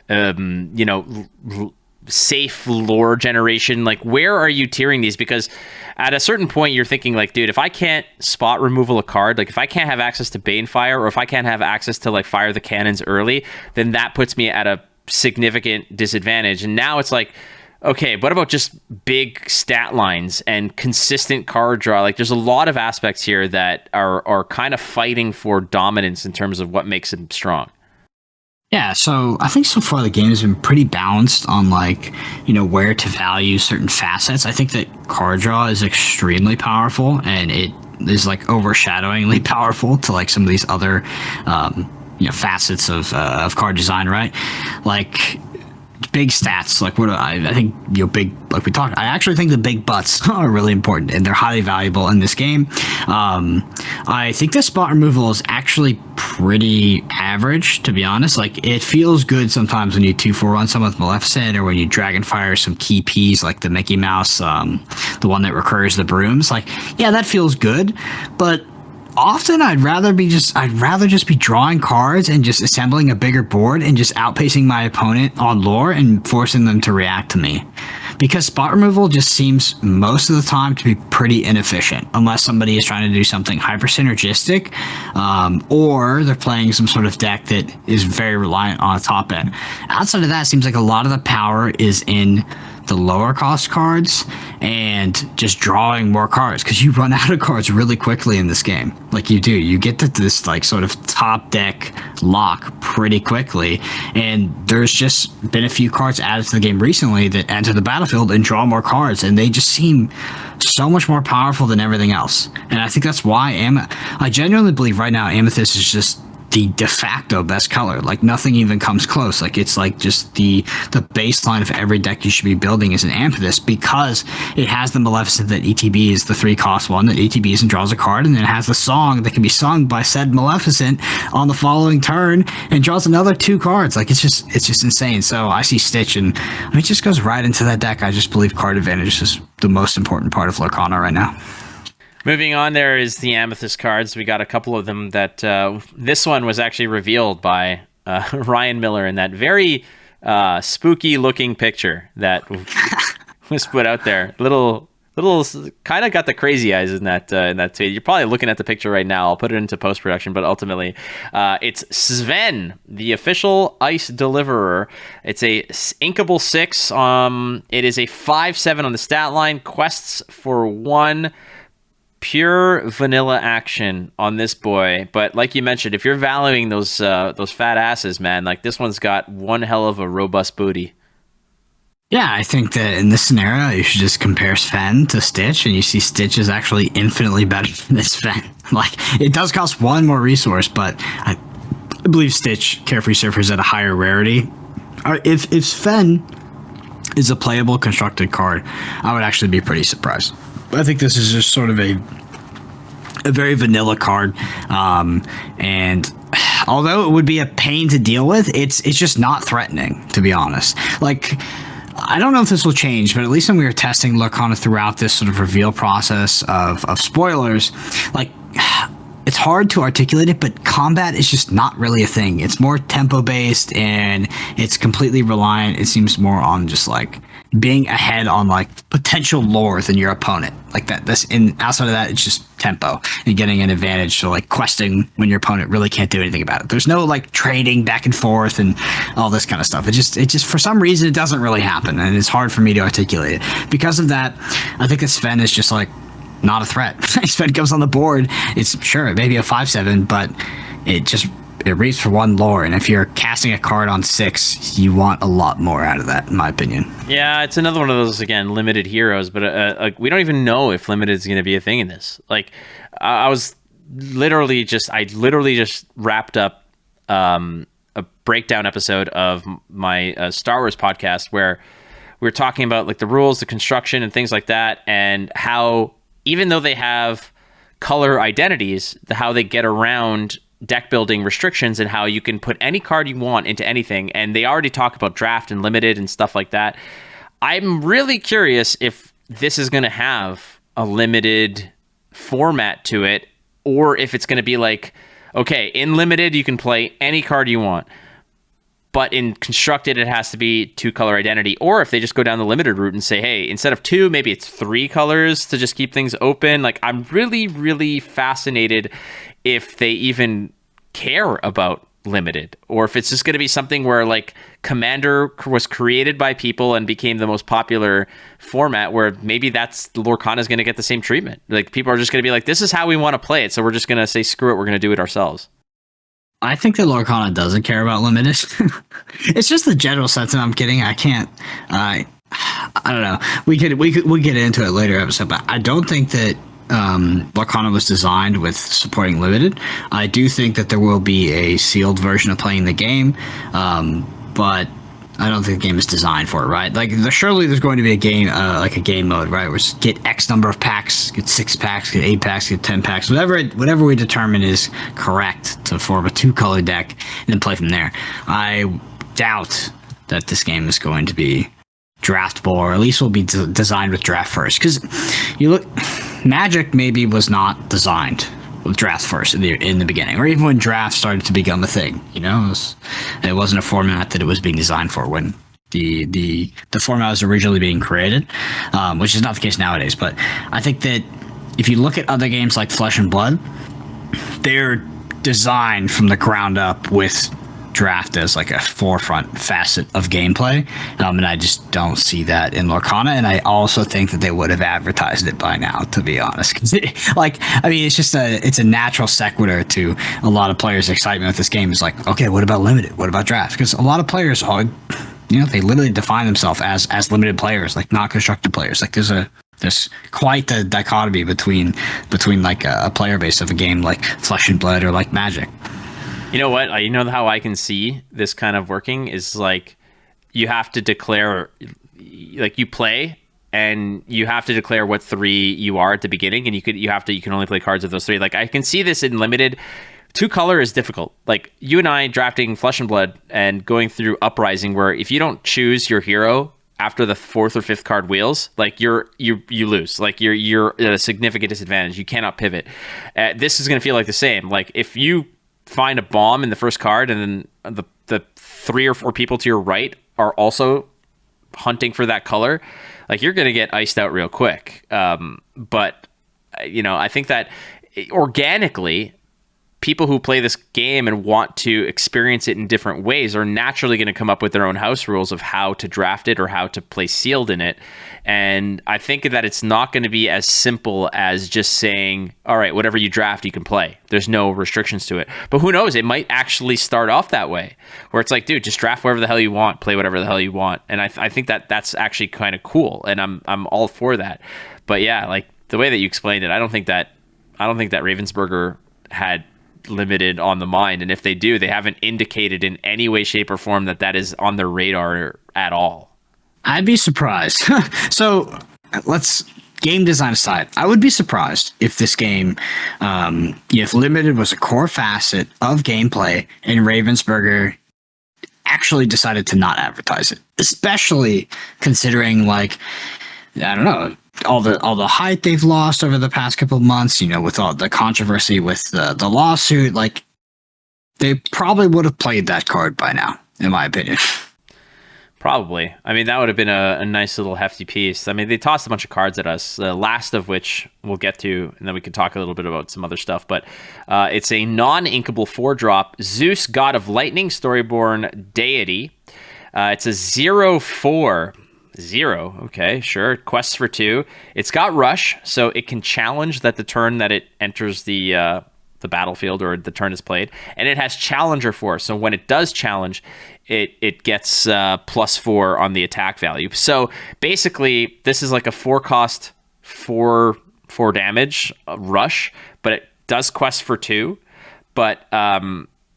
safe lore generation? Like, where are you tiering these? Because at a certain point you're thinking like, dude, if I can't spot removal a card, like if I can't have access to Banefire, or if I can't have access to like fire the cannons early, then that puts me at a significant disadvantage. And now it's like, okay, what about just big stat lines and consistent card draw? Like, there's a lot of aspects here that are kind of fighting for dominance in terms of what makes them strong. Yeah, so I think so far the game has been pretty balanced on like, where to value certain facets. I think that card draw is extremely powerful, and it is like overshadowingly powerful to like some of these other facets of card design, right? Like, big stats, like what I think, big, like we talked, I actually think the big butts are really important, and they're highly valuable in this game. I think the spot removal is actually pretty average, to be honest. Like, it feels good sometimes when you 2-4 run someone with Maleficent, or when you Dragonfire some key Ps like the Mickey Mouse, the one that recurs the brooms. Like, yeah, that feels good, but often I'd rather just be drawing cards and just assembling a bigger board and just outpacing my opponent on lore and forcing them to react to me. Because spot removal just seems most of the time to be pretty inefficient, unless somebody is trying to do something hyper synergistic, or they're playing some sort of deck that is very reliant on a top end. Outside of that, it seems like a lot of the power is in the lower cost cards and just drawing more cards, because you run out of cards really quickly in this game. Like, you do, you get to this like sort of top deck lock pretty quickly, and there's just been a few cards added to the game recently that enter the battlefield and draw more cards, and they just seem so much more powerful than everything else. And I think that's why I genuinely believe right now Amethyst is just the de facto best color. Like, nothing even comes close. Like, it's like just the baseline of every deck you should be building is an Amethyst, because it has the Maleficent that ETB is the 3-cost one that ETBs and draws a card, and then it has the song that can be sung by said Maleficent on the following turn and draws another 2 cards. Like, it's just insane. So I see Stitch, and it just goes right into that deck. I just believe card advantage is the most important part of Lorcana right now. Moving on, there is the Amethyst cards. We got a couple of them that this one was actually revealed by Ryan Miller in that very spooky looking picture that was put out there. Little kind of got the crazy eyes in that tweet. You're probably looking at the picture right now. I'll put it into post-production, but ultimately it's Sven, the official ice deliverer. It's a inkable 6. It is a 5/7 on the stat line. Quests for 1. Pure vanilla action on this boy, but like you mentioned, if you're valuing those fat asses, man, like, this one's got one hell of a robust booty. Yeah, I think that in this scenario, you should just compare Sven to Stitch, and you see Stitch is actually infinitely better than Sven. Like, it does cost 1 more resource, but I believe Stitch Carefree Surfer is at a higher rarity. If Sven is a playable constructed card, I would actually be pretty surprised. I think this is just sort of a very vanilla card, and although it would be a pain to deal with, it's just not threatening, to be honest. Like, I don't know if this will change, but at least when we were testing Lorcana throughout this sort of reveal process of spoilers, like, it's hard to articulate it, but combat is just not really a thing. It's more tempo based, and it's completely reliant. It seems more on just like being ahead on like potential lore than your opponent. Like outside of that, it's just tempo and getting an advantage. So like questing when your opponent really can't do anything about it. There's no like trading back and forth and all this kind of stuff. It just for some reason it doesn't really happen, and it's hard for me to articulate it. Because of that, I think that Sven is just like not a threat. Sven comes on the board. It's sure maybe a 5/7, but it reads for 1 lore, and if you're casting a card on 6, you want a lot more out of that, in my opinion. Yeah, it's another one of those, again, limited heroes, but like, we don't even know if limited is going to be a thing in this. Like, I literally just wrapped up a breakdown episode of my Star Wars podcast where we were talking about like the rules, the construction, and things like that, and how even though they have color identities, how they get around deck building restrictions and how you can put any card you want into anything. And they already talk about draft and limited and stuff like that. I'm really curious if this is going to have a limited format to it, or if it's going to be like, okay, in limited, you can play any card you want, but in constructed, it has to be 2 color identity. Or if they just go down the limited route and say, hey, instead of 2, maybe it's 3 colors to just keep things open. Like, I'm really, really fascinated if they even care about limited, or if it's just going to be something where like Commander was created by people and became the most popular format, where maybe that's Lorcana is going to get the same treatment. Like, people are just going to be like, this is how we want to play it, so we're just going to say, screw it, we're going to do it ourselves. I think that Lorcana doesn't care about limited. It's just the general sense that I'm getting. I don't know. We'll get into it later episode, but I don't think that Lorcana was designed with supporting limited. I do think that there will be a sealed version of playing the game, but I don't think the game is designed for it, right? Like, surely there's going to be a game, like a game mode, right? Where get X number of packs, get 6 packs, get 8 packs, get 10 packs, whatever we determine is correct to form a 2-color deck, and then play from there. I doubt that this game is going to be draftable, or at least will be designed with draft first. Because you look, Magic maybe was not designed with draft first in the beginning, or even when draft started to become a thing. You know, it wasn't a format that it was being designed for when the format was originally being created, which is not the case nowadays. But I think that if you look at other games like Flesh and Blood, they're designed from the ground up with draft as like a forefront facet of gameplay, and I just don't see that in Lorcana. And I also think that they would have advertised it by now, to be honest. It's a natural sequitur to a lot of players' excitement with this game. Is like, okay, what about limited? What about draft? Because a lot of players are, they literally define themselves as limited players, like not constructed players. Like there's quite the dichotomy between like a player base of a game like Flesh and Blood or like Magic. You know what? You know how I can see this kind of working is like, you have to declare, like, you play and you have to declare what 3 you are at the beginning, and you can only play cards of those 3. Like, I can see this in limited. 2 color is difficult. Like, you and I drafting Flesh and Blood and going through Uprising, where if you don't choose your hero after the 4th or 5th card wheels, like you lose. Like, you're at a significant disadvantage. You cannot pivot. This is going to feel like the same. Like, if you find a bomb in the first card, and then the 3 or 4 people to your right are also hunting for that color, like, you're going to get iced out real quick. But I think that organically, people who play this game and want to experience it in different ways are naturally going to come up with their own house rules of how to draft it or how to play sealed in it. And I think that it's not going to be as simple as just saying, all right, whatever you draft, you can play. There's no restrictions to it. But who knows? It might actually start off that way, where it's like, dude, just draft whatever the hell you want, play whatever the hell you want. And I think that that's actually kind of cool, and I'm all for that. But yeah, like, the way that you explained it, I don't think that Ravensburger had limited on the mind, and if they do, they haven't indicated in any way, shape, or form that is on their radar at all. I'd be surprised. So let's, game design aside, I would be surprised if this game, if limited was a core facet of gameplay and Ravensburger actually decided to not advertise it, especially considering, like, I don't know, all the hype they've lost over the past couple of months, with all the controversy with the lawsuit, like they probably would have played that card by now, in my opinion. Probably. I mean, that would have been a nice little hefty piece. I mean, they tossed a bunch of cards at us, the last of which we'll get to, and then we can talk a little bit about some other stuff. But it's a non-inkable 4-drop, Zeus, God of Lightning, Storyborn Deity. It's a 0/4. 0. Okay, sure. Quests for 2. It's got Rush, so it can challenge that the turn that it enters the battlefield or the turn is played, and it has Challenger Force. So when it does challenge, it gets +4 on the attack value. So basically, this is like a 4-cost 4 damage Rush, but it does quest for 2. But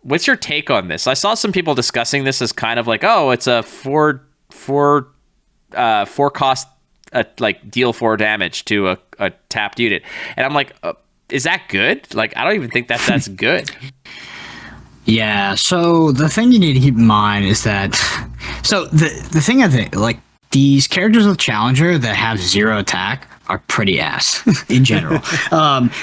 what's your take on this? I saw some people discussing this as kind of like, oh, it's a 4 cost like deal 4 damage to a tapped unit, and I'm like, is that good? Like, I don't even think that's good. Yeah, so the thing you need to keep in mind is that, so the thing I think, like, these characters with Challenger that have 0 attack are pretty ass in general,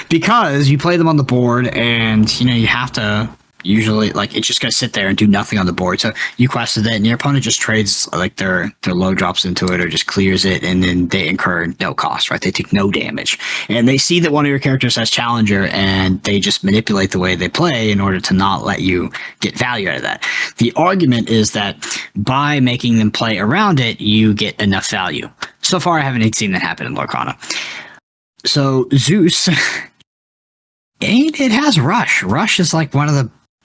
because you play them on the board and, you have to usually, like, it's just going to sit there and do nothing on the board. So you quested it and your opponent just trades, like, their low drops into it or just clears it, and then they incur no cost, right? They take no damage. And they see that one of your characters has Challenger, and they just manipulate the way they play in order to not let you get value out of that. The argument is that by making them play around it, you get enough value. So far, I haven't seen that happen in Lorcana. So Zeus, it has Rush. Rush is like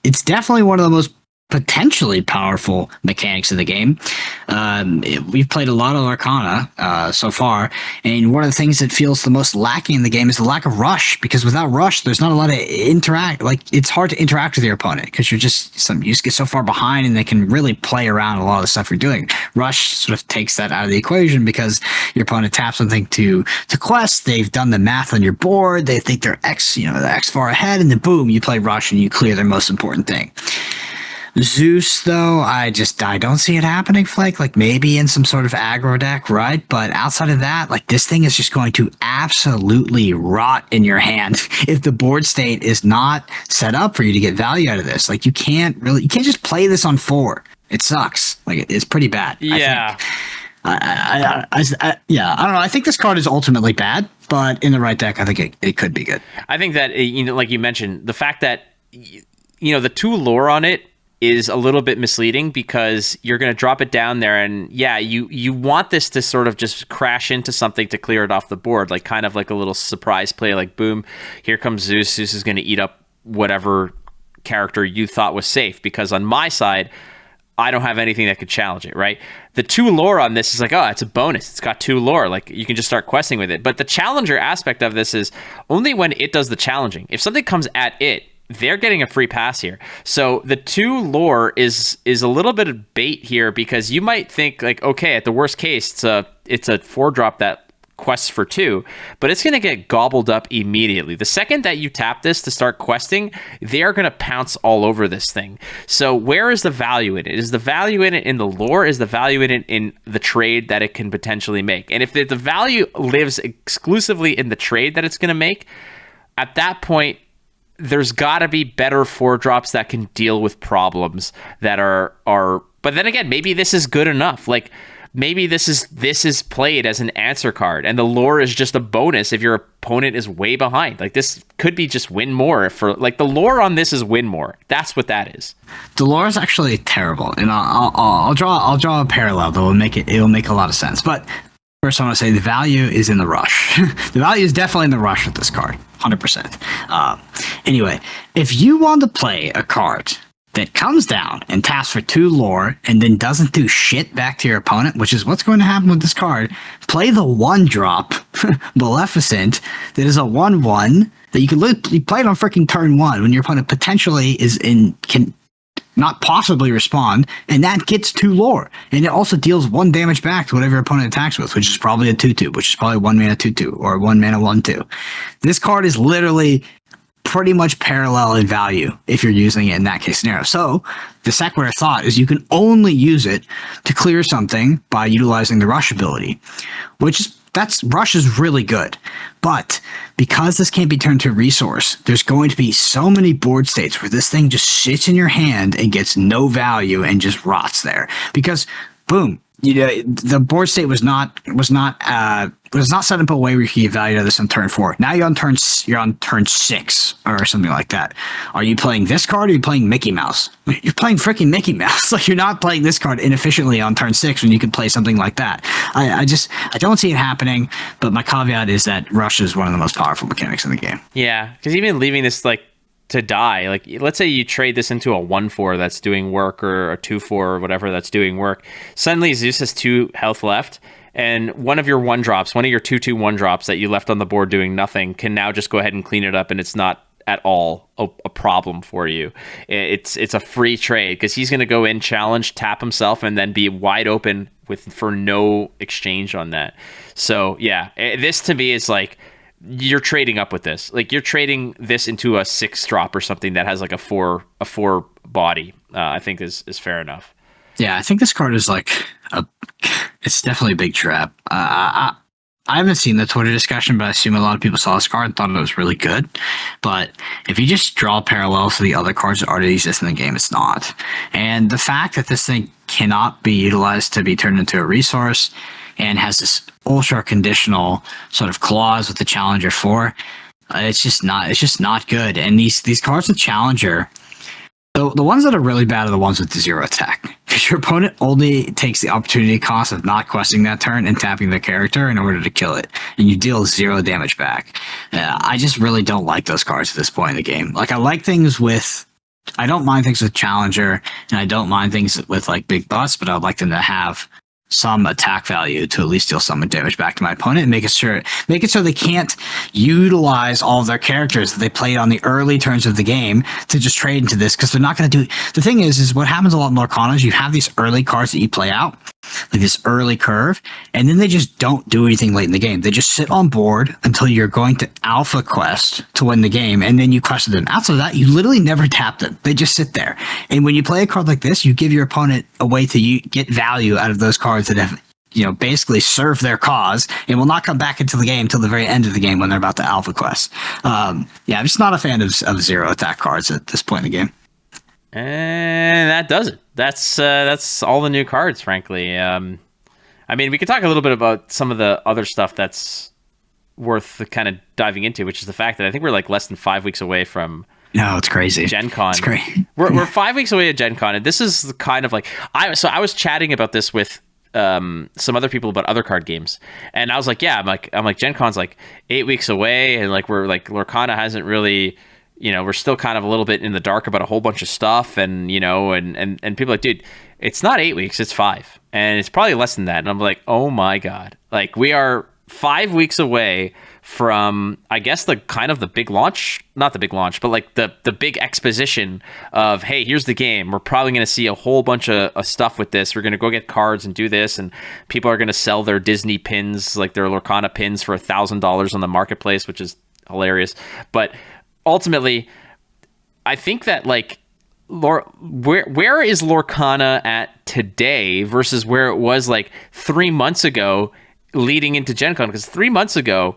it's definitely one of the most potentially powerful mechanics of the game. We've played a lot of Lorcana so far, and one of the things that feels the most lacking in the game is the lack of Rush, because without Rush, there's not a lot of interact. Like, it's hard to interact with your opponent because you just get so far behind, and they can really play around a lot of the stuff you're doing. Rush sort of takes that out of the equation because your opponent taps something to quest. They've done the math on your board. They think they're X far ahead, and then boom, you play Rush and you clear their most important thing. Zeus, though, I don't see it happening, Flake. Like, maybe in some sort of aggro deck, right? But outside of that, like, this thing is just going to absolutely rot in your hand if the board state is not set up for you to get value out of this. Like, you can't just play this on 4. It sucks. Like, it's pretty bad. Yeah. I don't know. I think this card is ultimately bad, but in the right deck, I think it could be good. I think that, like you mentioned, the fact that, the 2 lore on it is a little bit misleading, because you're going to drop it down there, and you want this to sort of just crash into something to clear it off the board, like kind of like a little surprise play, like boom, here comes Zeus. Zeus is going to eat up whatever character you thought was safe, because on my side, I don't have anything that could challenge it, right? The 2 lore on this is like, oh, it's a bonus. It's got 2 lore. Like, you can just start questing with it. But the challenger aspect of this is only when it does the challenging. If something comes at it, they're getting a free pass here. So the 2 lore is a little bit of bait here, because you might think, like, okay, at the worst case, it's a 4-drop that quests for 2, but it's going to get gobbled up immediately. The second that you tap this to start questing, they are going to pounce all over this thing. So where is the value in it? Is the value in it in the lore? Is the value in it in the trade that it can potentially make? And if the value lives exclusively in the trade that it's going to make, at that point, there's got to be better 4-drops that can deal with problems that are. But then again, maybe this is good enough. Like, maybe this is played as an answer card, and the lore is just a bonus if your opponent is way behind. Like, this could be just win more for, like, the lore on this is win more. That's what that is. The lore is actually terrible, and I'll draw a parallel that will make a lot of sense. But first, I want to say the value is in the Rush. The value is definitely in the Rush with this card, 100%. Anyway, if you want to play a card that comes down and taps for 2 lore and then doesn't do shit back to your opponent, which is what's going to happen with this card, play the 1-drop Maleficent that is a 1/1 that you play it on freaking turn 1 when your opponent potentially can not possibly respond, and that gets 2 lore, and it also deals 1 damage back to whatever your opponent attacks with, which is probably a 2/2, which is probably 1 mana 2/2 or 1 mana 1/2. This card is literally pretty much parallel in value if you're using it in that case scenario. So the sequitur thought is you can only use it to clear something by utilizing the Rush ability, which is Rush is really good. But because this can't be turned to a resource, there's going to be so many board states where this thing just sits in your hand and gets no value and just rots there. Because boom, the board state was not set up a way where you can get value to this on turn 4. Now you're on turn 6 or something like that. Are you playing this card or are you playing Mickey Mouse? You're playing freaking Mickey Mouse. Like, you're not playing this card inefficiently on turn 6 when you could play something like that. I don't see it happening, but my caveat is that Rush is one of the most powerful mechanics in the game. Yeah, because even leaving this like to die, like let's say you trade this into a 1/4 that's doing work, or a 2/4 or whatever that's doing work, suddenly Zeus has 2 health left, and one of your 1-drops, one of your 2/2 1-drops that you left on the board doing nothing, can now just go ahead and clean it up, and it's not at all a problem for you. It's a free trade because he's going to go in, challenge, tap himself, and then be wide open for no exchange on that. So yeah, this to me is like, you're trading up with this. Like, you're trading this into a 6-drop or something that has like a 4 body. I think is fair enough. Yeah, I think this card is like it's definitely a big trap. I haven't seen the Twitter discussion, but I assume a lot of people saw this card and thought it was really good. But if you just draw parallels to the other cards that already exist in the game, it's not. And the fact that this thing cannot be utilized to be turned into a resource and has this ultra conditional sort of clause with the Challenger 4, it's just not good. And these cards with Challenger, the ones that are really bad are the ones with the 0 attack. Because your opponent only takes the opportunity cost of not questing that turn and tapping the character in order to kill it. And you deal 0 damage back. I just really don't like those cards at this point in the game. Like, I don't mind things with Challenger, and I don't mind things with like Big Bust, but I would like them to have some attack value to at least deal some damage back to my opponent, and make it so they can't utilize all of their characters that they played on the early turns of the game to just trade into this, because they're not going to do. The thing is what happens a lot in Lorcana is you have these early cards that you play out, like this early curve, and then they just don't do anything late in the game. They just sit on board until you're going to alpha quest to win the game, and then you quest them. Outside of that, you literally never tap them. They just sit there. And when you play a card like this, you give your opponent a way to get value out of those cards that have, basically served their cause and will not come back into the game till the very end of the game when they're about to alpha quest. I'm just not a fan of 0 attack cards at this point in the game. And that does it. That's all the new cards, frankly. I mean, we could talk a little bit about some of the other stuff that's worth kind of diving into, which is the fact that I think we're like less than 5 weeks away from. No, it's crazy. Gen Con. It's great. We're 5 weeks away at Gen Con, and this is kind of like I was chatting about this with some other people about other card games, and I was like, I'm like Gen Con's like 8 weeks away, and like we're like Lorcana hasn't really. We're still kind of a little bit in the dark about a whole bunch of stuff, and and people are like, dude, it's not 8 weeks, it's 5, and it's probably less than that. And I'm like, oh my god, like we are 5 weeks away from, I guess, the kind of the big launch, not the big launch, but like the big exposition of, hey, here's the game. We're probably going to see a whole bunch of stuff with this. We're going to go get cards and do this, and people are going to sell their Disney pins, like their Lorcana pins, for $1,000 on the marketplace, which is hilarious. But ultimately, I think that like where is Lorcana at today versus where it was like 3 months ago leading into Gen Con? Because 3 months ago,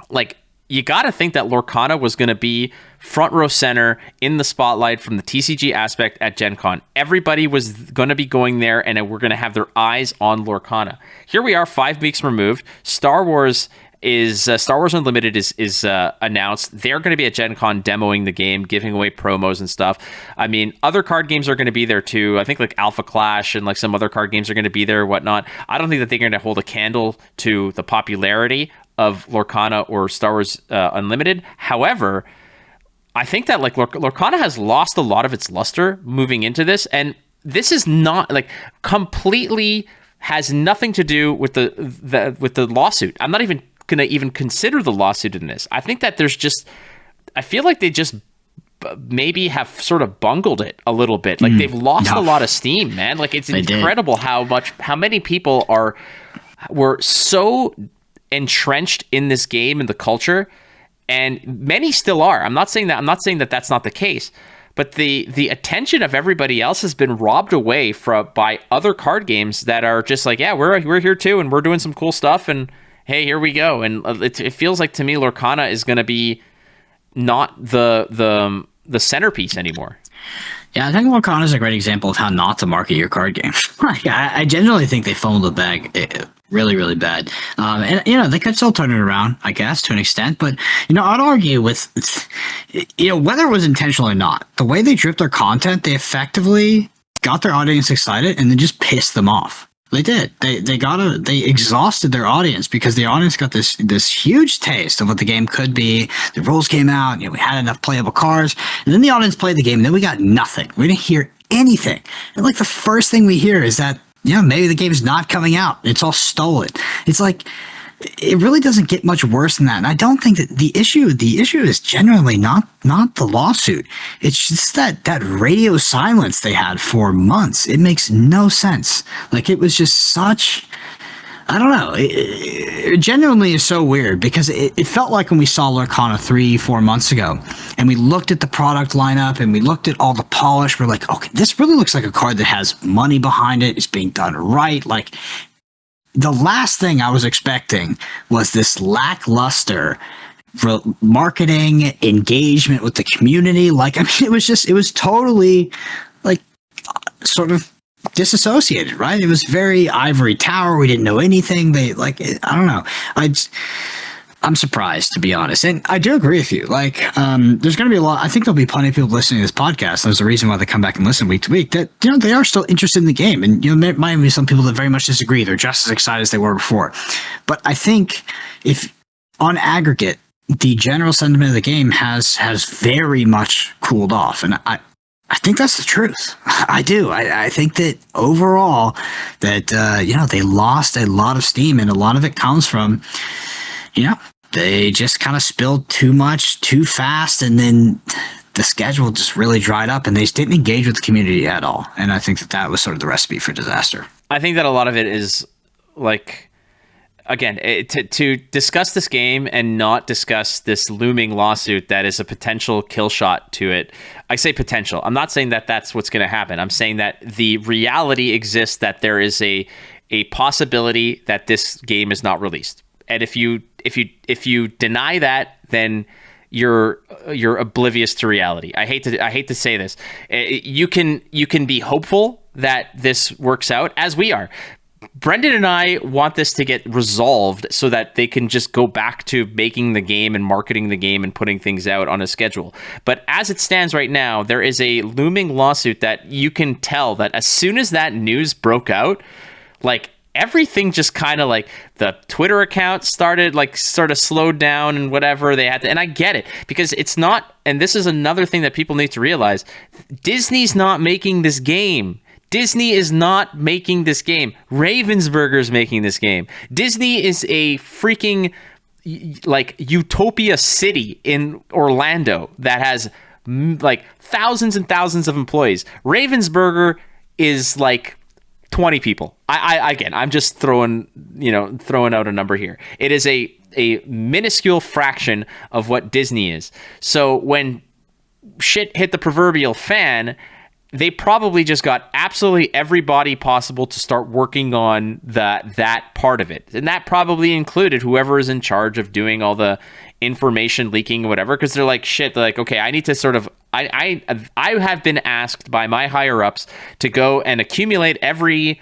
like, you got to think that Lorcana was going to be front row center in the spotlight from the TCG aspect at Gen Con. Everybody was going to be going there, and we're going to have their eyes on Lorcana. Here we are, 5 weeks removed. Star Wars Unlimited is announced. They're going to be at Gen Con demoing the game, giving away promos and stuff. I mean, other card games are going to be there too. I think like Alpha Clash and like some other card games are going to be there, whatnot. I don't think that they're going to hold a candle to the popularity of Lorcana or Star Wars Unlimited. However, I think that like Lorcana has lost a lot of its luster moving into this, and this is not like completely has nothing to do with the lawsuit. I'm not even going to even consider the lawsuit in this. I think that I feel like they just maybe have sort of bungled it a little bit. Like they've lost a lot of steam, man. Like it's incredible how many people were so entrenched in this game and the culture, and many still are. I'm not saying that that's not the case, but the attention of everybody else has been robbed away by other card games that are just like, yeah, we're here too, and we're doing some cool stuff, and hey, here we go. And it feels like to me, Lorcana is going to be not the centerpiece anymore. Yeah, I think Lorcana is a great example of how not to market your card game. Like, I genuinely think they fumbled the bag really, really bad. And, they could still turn it around, I guess, to an extent. But, I'd argue with, whether it was intentional or not, the way they dripped their content, they effectively got their audience excited and then just pissed them off. They did. They exhausted their audience because the audience got this huge taste of what the game could be. The rules came out, we had enough playable cards, and then the audience played the game, and then we got nothing. We didn't hear anything. And like the first thing we hear is that, maybe the game's not coming out. It's all stolen. It's like, it really doesn't get much worse than that. And I don't think that the issue is genuinely not the lawsuit. It's just that radio silence they had for months. It makes no sense. Like, it was just such, I don't know. It genuinely is so weird because it felt like when we saw Lorcana 3-4 months ago and we looked at the product lineup and we looked at all the polish, we're like, okay, this really looks like a card that has money behind it. It's being done right. Like, the last thing I was expecting was this lackluster marketing engagement with the community. Like, I mean, it was totally like sort of disassociated, right? It was very ivory tower. We didn't know anything. I don't know. I'm surprised, to be honest. And I do agree with you. Like, there's going to be a lot. I think there'll be plenty of people listening to this podcast. There's a reason why they come back and listen week to week that, they are still interested in the game. And, there might be some people that very much disagree. They're just as excited as they were before. But I think if on aggregate, the general sentiment of the game has very much cooled off. And I think that's the truth. I do. I think that overall that, they lost a lot of steam, and a lot of it comes from, they just kind of spilled too much too fast, and then the schedule just really dried up, and they just didn't engage with the community at all. And I think that was sort of the recipe for disaster. I think that a lot of it is like, again, to discuss this game and not discuss this looming lawsuit that is a potential kill shot to it. I say potential. I'm not saying that that's what's going to happen. I'm saying that the reality exists that there is a possibility that this game is not released. And if you deny that, then you're oblivious to reality. I hate to say this. You can be hopeful that this works out, as we are. Brendan and I want this to get resolved so that they can just go back to making the game and marketing the game and putting things out on a schedule. But as it stands right now, there is a looming lawsuit that you can tell that as soon as that news broke out, like, everything just kind of like the Twitter account started like sort of slowed down and whatever they had to, and I get it because it's not, and this is another thing that people need to realize, Disney's not making this game. Disney is not making this game. Ravensburger is making this game. Disney is a freaking like utopia city in Orlando that has like thousands and thousands of employees. Ravensburger is like 20 people. Again, I'm just throwing out a number here. It is a minuscule fraction of what Disney is. So when shit hit the proverbial fan, they probably just got absolutely everybody possible to start working on that part of it. And that probably included whoever is in charge of doing all the information leaking or whatever, because they're like, shit, they're like, okay, I need to sort of, I have been asked by my higher ups to go and accumulate every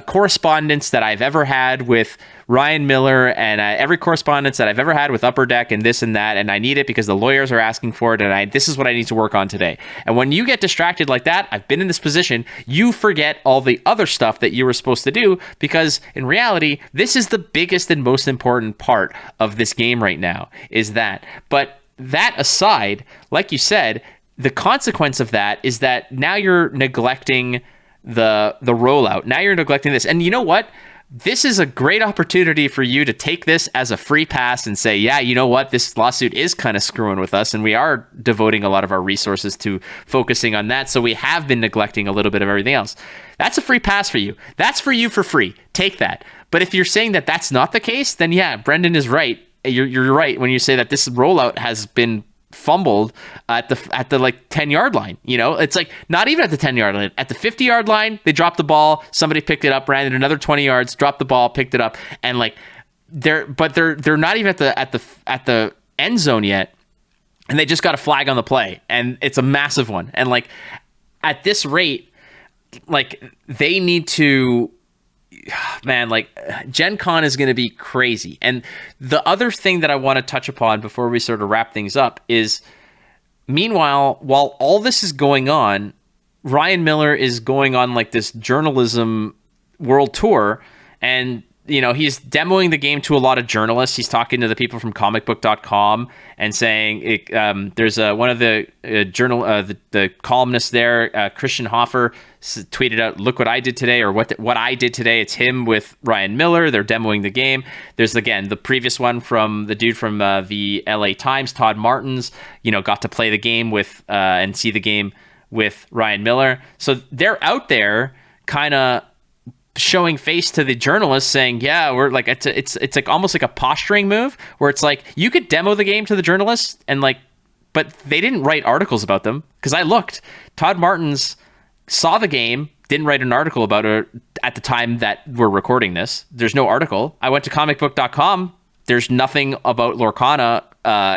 correspondence that I've ever had with Ryan Miller and every correspondence that I've ever had with Upper Deck and this and that, and I need it because the lawyers are asking for it, and this is what I need to work on today. And when you get distracted like that, I've been in this position, you forget all the other stuff that you were supposed to do, because in reality, this is the biggest and most important part of this game right now, is that. But that aside, like you said, the consequence of that is that now you're neglecting the rollout. Now you're neglecting this. And you know what? This is a great opportunity for you to take this as a free pass and say, yeah, you know what? This lawsuit is kind of screwing with us, and we are devoting a lot of our resources to focusing on that. So we have been neglecting a little bit of everything else. That's a free pass for you. That's for you for free. Take that. But if you're saying that that's not the case, then yeah, Brendan is right. You're right when you say that this rollout has been fumbled at the like 10-yard line. You know, it's like not even at the 10-yard line, at the 50-yard line, they dropped the ball, somebody picked it up, ran it another 20 yards, dropped the ball, picked it up, and like they're not even at the end zone yet, and they just got a flag on the play, and it's a massive one. And like at this rate, like they need to, man, like Gen Con is going to be crazy. And the other thing that I want to touch upon before we sort of wrap things up is, meanwhile, while all this is going on, Ryan Miller is going on like this journalism world tour, and you know, he's demoing the game to a lot of journalists. He's talking to the people from comicbook.com and saying there's one of the the columnists there, Christian Hoffer, tweeted out, "Look what I did today," or what I did today. It's him with Ryan Miller. They're demoing the game. There's, again, the previous one from the dude from the LA Times, Todd Martins, you know, got to play the game with and see the game with Ryan Miller. So they're out there kind of showing face to the journalists, saying, yeah, we're like, it's like almost like a posturing move, where it's like you could demo the game to the journalists and like, but they didn't write articles about them. Because I looked, Todd Martins saw the game, didn't write an article about it at the time that we're recording this. There's no article. I went to comicbook.com. There's nothing about Lorcana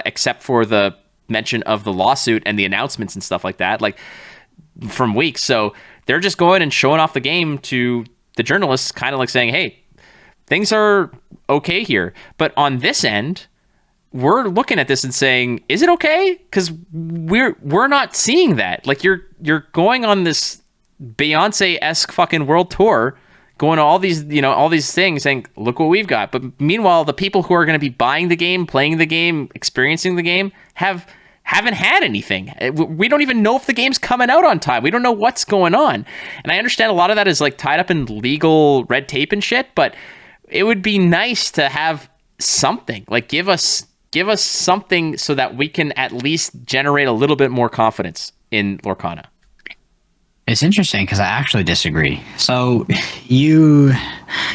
except for the mention of the lawsuit and the announcements and stuff like that, like from weeks. So they're just going and showing off the game to the journalists, kind of like saying, hey, things are okay here. But on this end, we're looking at this and saying, is it okay? Because we're not seeing that. Like you're going on this Beyonce-esque fucking world tour, going to all these things, saying, look what we've got. But meanwhile, the people who are going to be buying the game, playing the game, experiencing the game haven't had anything. We don't even know if the game's coming out on time. We don't know what's going on. And I understand a lot of that is like tied up in legal red tape and shit, but it would be nice to have something. Like give us something so that we can at least generate a little bit more confidence in Lorcana. It's interesting because I actually disagree. So you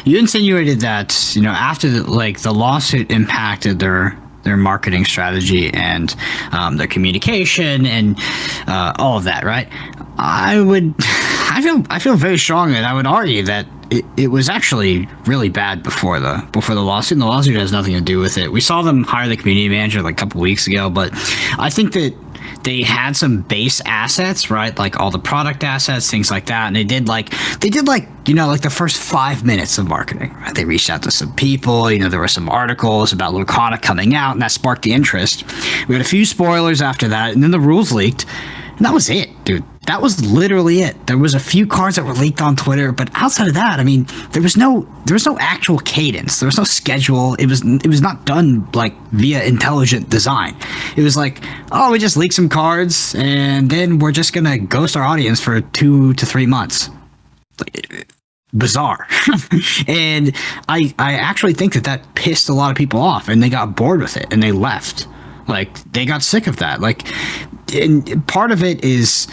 insinuated that, you know, after the lawsuit impacted their marketing strategy and their communication and all of that, right? I feel very strongly, and I would argue that it was actually really bad before the lawsuit. And the lawsuit has nothing to do with it. We saw them hire the community manager like a couple weeks ago, but I think that they had some base assets, right? Like all the product assets, things like that. And they did like, you know, like the first 5 minutes of marketing, right? They reached out to some people, you know, there were some articles about Lorcana coming out, and that sparked the interest. We had a few spoilers after that, and then the rules leaked, and that was it, dude. That was literally it. There was a few cards that were leaked on Twitter, but outside of that, I mean, there was no actual cadence. There was no schedule. It was not done like via intelligent design. It was like, oh, we just leaked some cards, and then we're just gonna ghost our audience for 2 to 3 months. Bizarre. And I actually think that pissed a lot of people off, and they got bored with it, and they left. Like, they got sick of that. Like, and part of it is,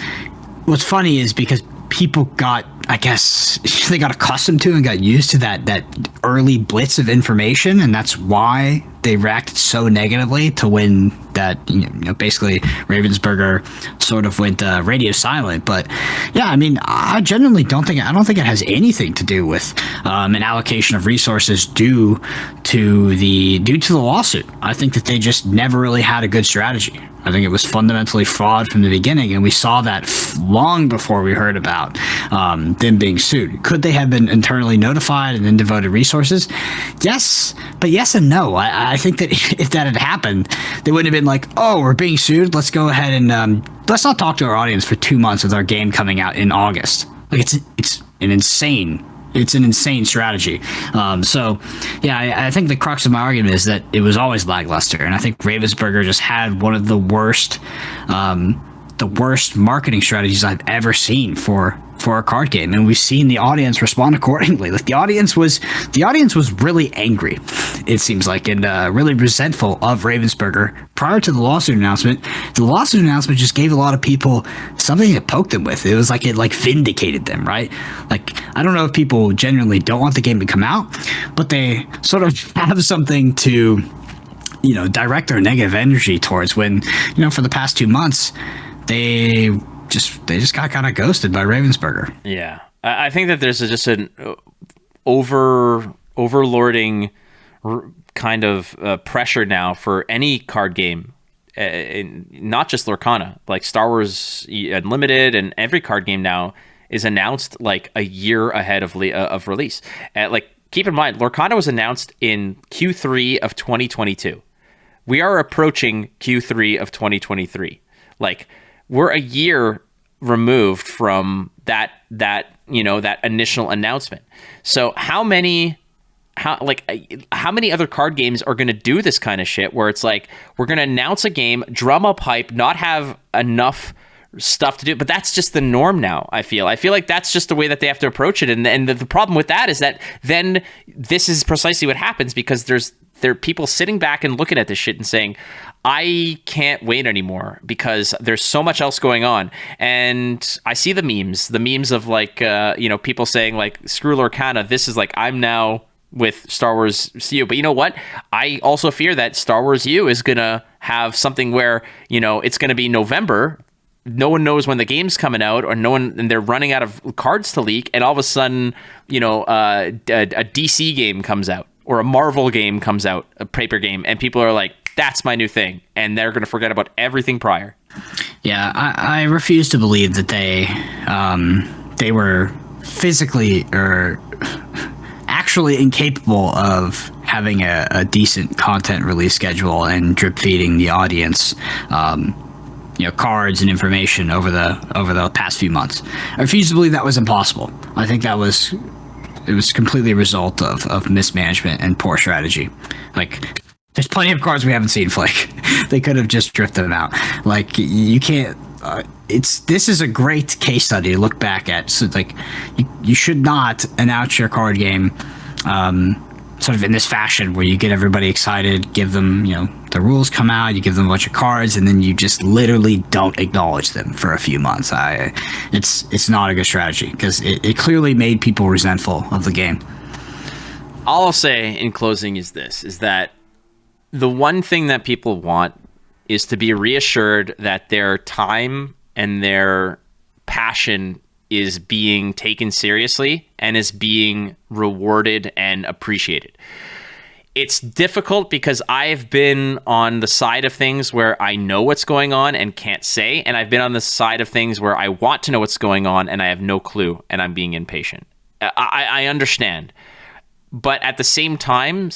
what's funny is because people got, I guess, they got accustomed to and got used to that early blitz of information, and that's why they reacted so negatively to when that, you know, basically Ravensburger sort of went radio silent. But yeah, I mean, I genuinely don't think it has anything to do with an allocation of resources due to the lawsuit. I think that they just never really had a good strategy. I think it was fundamentally flawed from the beginning, and we saw that long before we heard about them being sued. Could they have been internally notified and then devoted resources? Yes, but yes and no. I think that if that had happened, they wouldn't have been like, oh, we're being sued, let's go ahead and let's not talk to our audience for 2 months with our game coming out in August. Like, it's an insane strategy. So yeah, I think the crux of my argument is that it was always lackluster, and I think Ravensburger just had one of the worst marketing strategies I've ever seen for a card game, and we've seen the audience respond accordingly. Like, the audience was really angry, it seems like, and really resentful of Ravensburger prior to the lawsuit announcement. The lawsuit announcement just gave a lot of people something to poke them with. It was like it vindicated them, right? Like, I don't know if people genuinely don't want the game to come out, but they sort of have something to direct their negative energy towards, when for the past 2 months they just got kind of ghosted by Ravensburger. Yeah, I think that there's just an overlording kind of pressure now for any card game, not just Lorcana, like Star Wars Unlimited, and every card game now is announced like a year ahead of release. Keep in mind, Lorcana was announced in Q3 of 2022. We are approaching Q3 of 2023. Like, we're a year removed from that initial announcement. So how many other card games are going to do this kind of shit, where it's like, we're going to announce a game, drum up hype, not have enough stuff to do? But that's just the norm now. I feel like that's just the way that they have to approach it. And the problem with that is that then this is precisely what happens, because there are people sitting back and looking at this shit and saying, I can't wait anymore because there's so much else going on. And I see the memes of like, people saying like, screw Lorcana. This is like, I'm now with Star Wars U. But you know what? I also fear that Star Wars U is going to have something where, it's going to be November. No one knows when the game's coming out, and they're running out of cards to leak. And all of a sudden, a DC game comes out, or a Marvel game comes out, a paper game. And people are like, that's my new thing. And they're going to forget about everything prior. Yeah, I refuse to believe that they were physically or actually incapable of having a decent content release schedule and drip feeding the audience cards and information over the past few months. I refuse to believe that was impossible. I think it was completely a result of mismanagement and poor strategy. Like, there's plenty of cards we haven't seen, Flake. They could have just drifted them out. Like, you can't. This is a great case study to look back at. So, like, you should not announce your card game sort of in this fashion, where you get everybody excited, give them, the rules come out, you give them a bunch of cards, and then you just literally don't acknowledge them for a few months. It's not a good strategy, because it clearly made people resentful of the game. All I'll say in closing is that the one thing that people want is to be reassured that their time and their passion is being taken seriously and is being rewarded and appreciated. It's difficult because I've been on the side of things where I know what's going on and can't say, and I've been on the side of things where I want to know what's going on and I have no clue and I'm being impatient. I understand. But at the same time,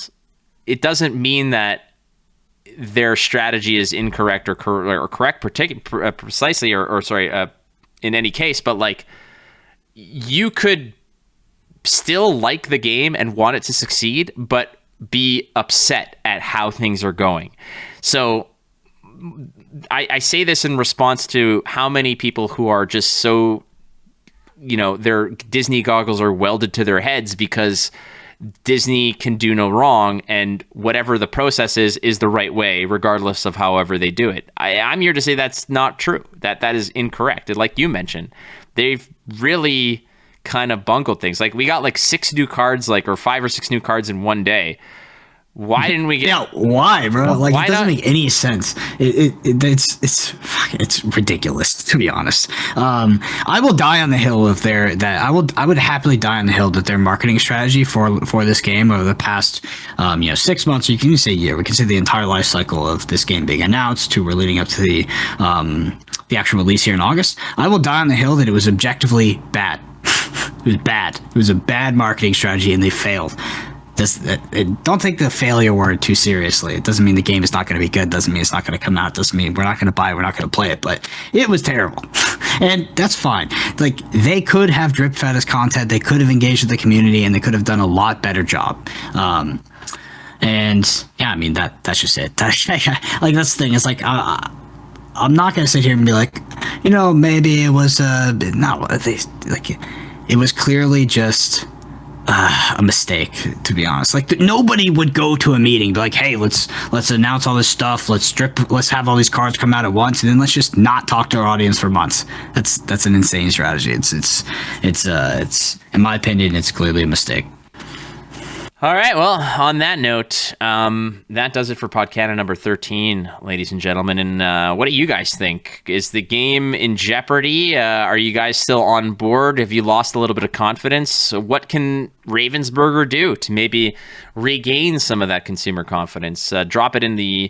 it doesn't mean that their strategy is incorrect or correct precisely, in any case. But like, you could still like the game and want it to succeed, but be upset at how things are going. So I say this in response to how many people who are just so, their Disney goggles are welded to their heads because Disney can do no wrong, and whatever the process is the right way, regardless of however they do it. I'm here to say that's not true. That is incorrect. And like you mentioned, they've really kind of bungled things. Like, we got like 6 new cards, or 5 or 6 new cards in one day. Why didn't we get? Yeah, why, bro? Like, it doesn't make any sense. It's ridiculous, to be honest. I will die on the hill if I would happily die on the hill that their marketing strategy for this game over the past 6 months, or you can even say year, we can say the entire life cycle of this game being announced to we're leading up to the actual release here in August. I will die on the hill that it was objectively bad. It was bad. It was a bad marketing strategy, and they failed. Don't take the failure word too seriously. It doesn't mean the game is not going to be good. Doesn't mean it's not going to come out. Doesn't mean we're not going to buy it. We're not going to play it. But it was terrible. And that's fine. Like, they could have drip fed us content. They could have engaged with the community, and they could have done a lot better job. And yeah, I mean, that's just it. Like, that's the thing. It's like, I'm not going to sit here and be like, maybe it was not like it was clearly just a mistake, to be honest. Like, nobody would go to a meeting and be like, hey, let's announce all this stuff, let's have all these cards come out at once, and then let's just not talk to our audience for months. That's an insane strategy. It's in my opinion, it's clearly a mistake. All right. Well, on that note, that does it for Podcana number 13, ladies and gentlemen. And what do you guys think? Is the game in jeopardy? Are you guys still on board? Have you lost a little bit of confidence? What can Ravensburger do to maybe regain some of that consumer confidence? Drop it in the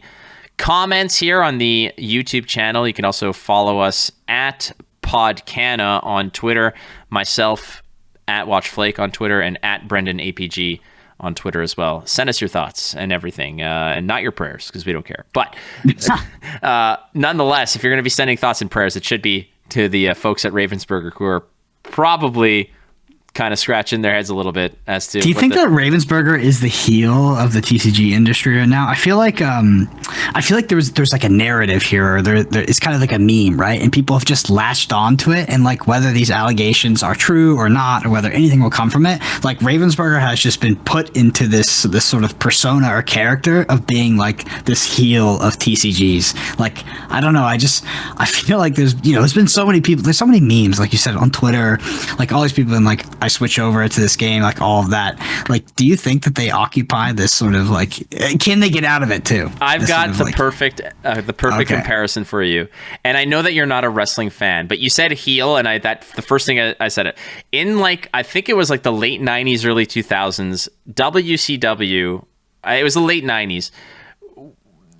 comments here on the YouTube channel. You can also follow us at Podcana on Twitter, myself at Watch Flake on Twitter, and at Brendan APG on Twitter as well. Send us your thoughts and everything, and not your prayers, because we don't care. But nonetheless, if you're going to be sending thoughts and prayers, it should be to the folks at Ravensburger, who are probably kind of scratching their heads a little bit as to. Do you think that Ravensburger is the heel of the TCG industry right now? I feel like there's like a narrative here, or there it's kind of like a meme, right? And people have just latched onto it, and like whether these allegations are true or not, or whether anything will come from it, like Ravensburger has just been put into this sort of persona or character of being like this heel of TCGs. Like, I don't know, I feel like there's been so many people, there's so many memes, like you said, on Twitter, like all these people, and like I switch over to this game, like all of that. Like, do you think that they occupy this sort of like, can they get out of it too? I've got the perfect comparison for you. And I know that you're not a wrestling fan, but you said heel, and the first thing I said it in, like, I think it was like the late 90s, early 2000s, WCW, it was the late 90s.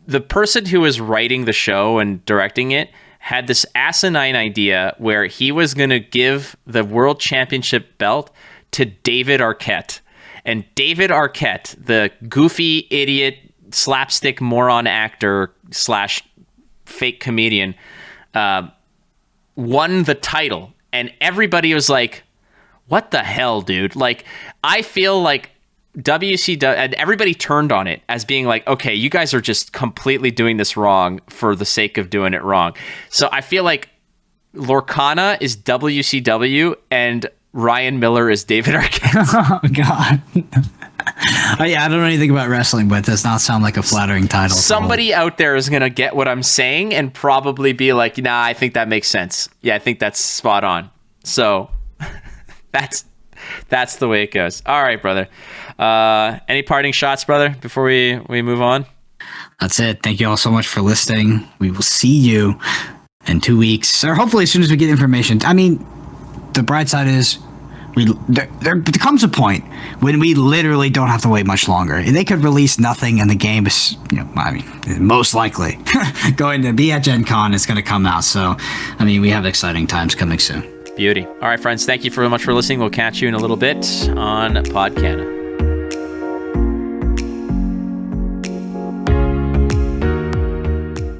The person who was writing the show and directing it had this asinine idea where he was going to give the world championship belt to David Arquette. And David Arquette, the goofy idiot slapstick moron actor / fake comedian, won the title. And everybody was like, what the hell, dude? Like, I feel like WCW, and everybody turned on it as being like, okay, you guys are just completely doing this wrong for the sake of doing it wrong. So I feel like Lorcana is WCW and Ryan Miller is David Arquette. Oh God. Oh, yeah, I don't know anything about wrestling, but it does not sound like a flattering title. Somebody out there is gonna get what I'm saying and probably be like, nah, I think that makes sense. Yeah, I think that's spot on. So that's the way it goes. All right, brother. Any parting shots, brother, before we move on? That's it. Thank you all so much for listening. We will see you in 2 weeks, or hopefully as soon as we get information. I mean, the bright side is there comes a point when we literally don't have to wait much longer. They could release nothing, and the game is, most likely going to be at Gen Con. It's going to come out. So, I mean, we have exciting times coming soon. Beauty. All right, friends. Thank you very much for listening. We'll catch you in a little bit on Podcana.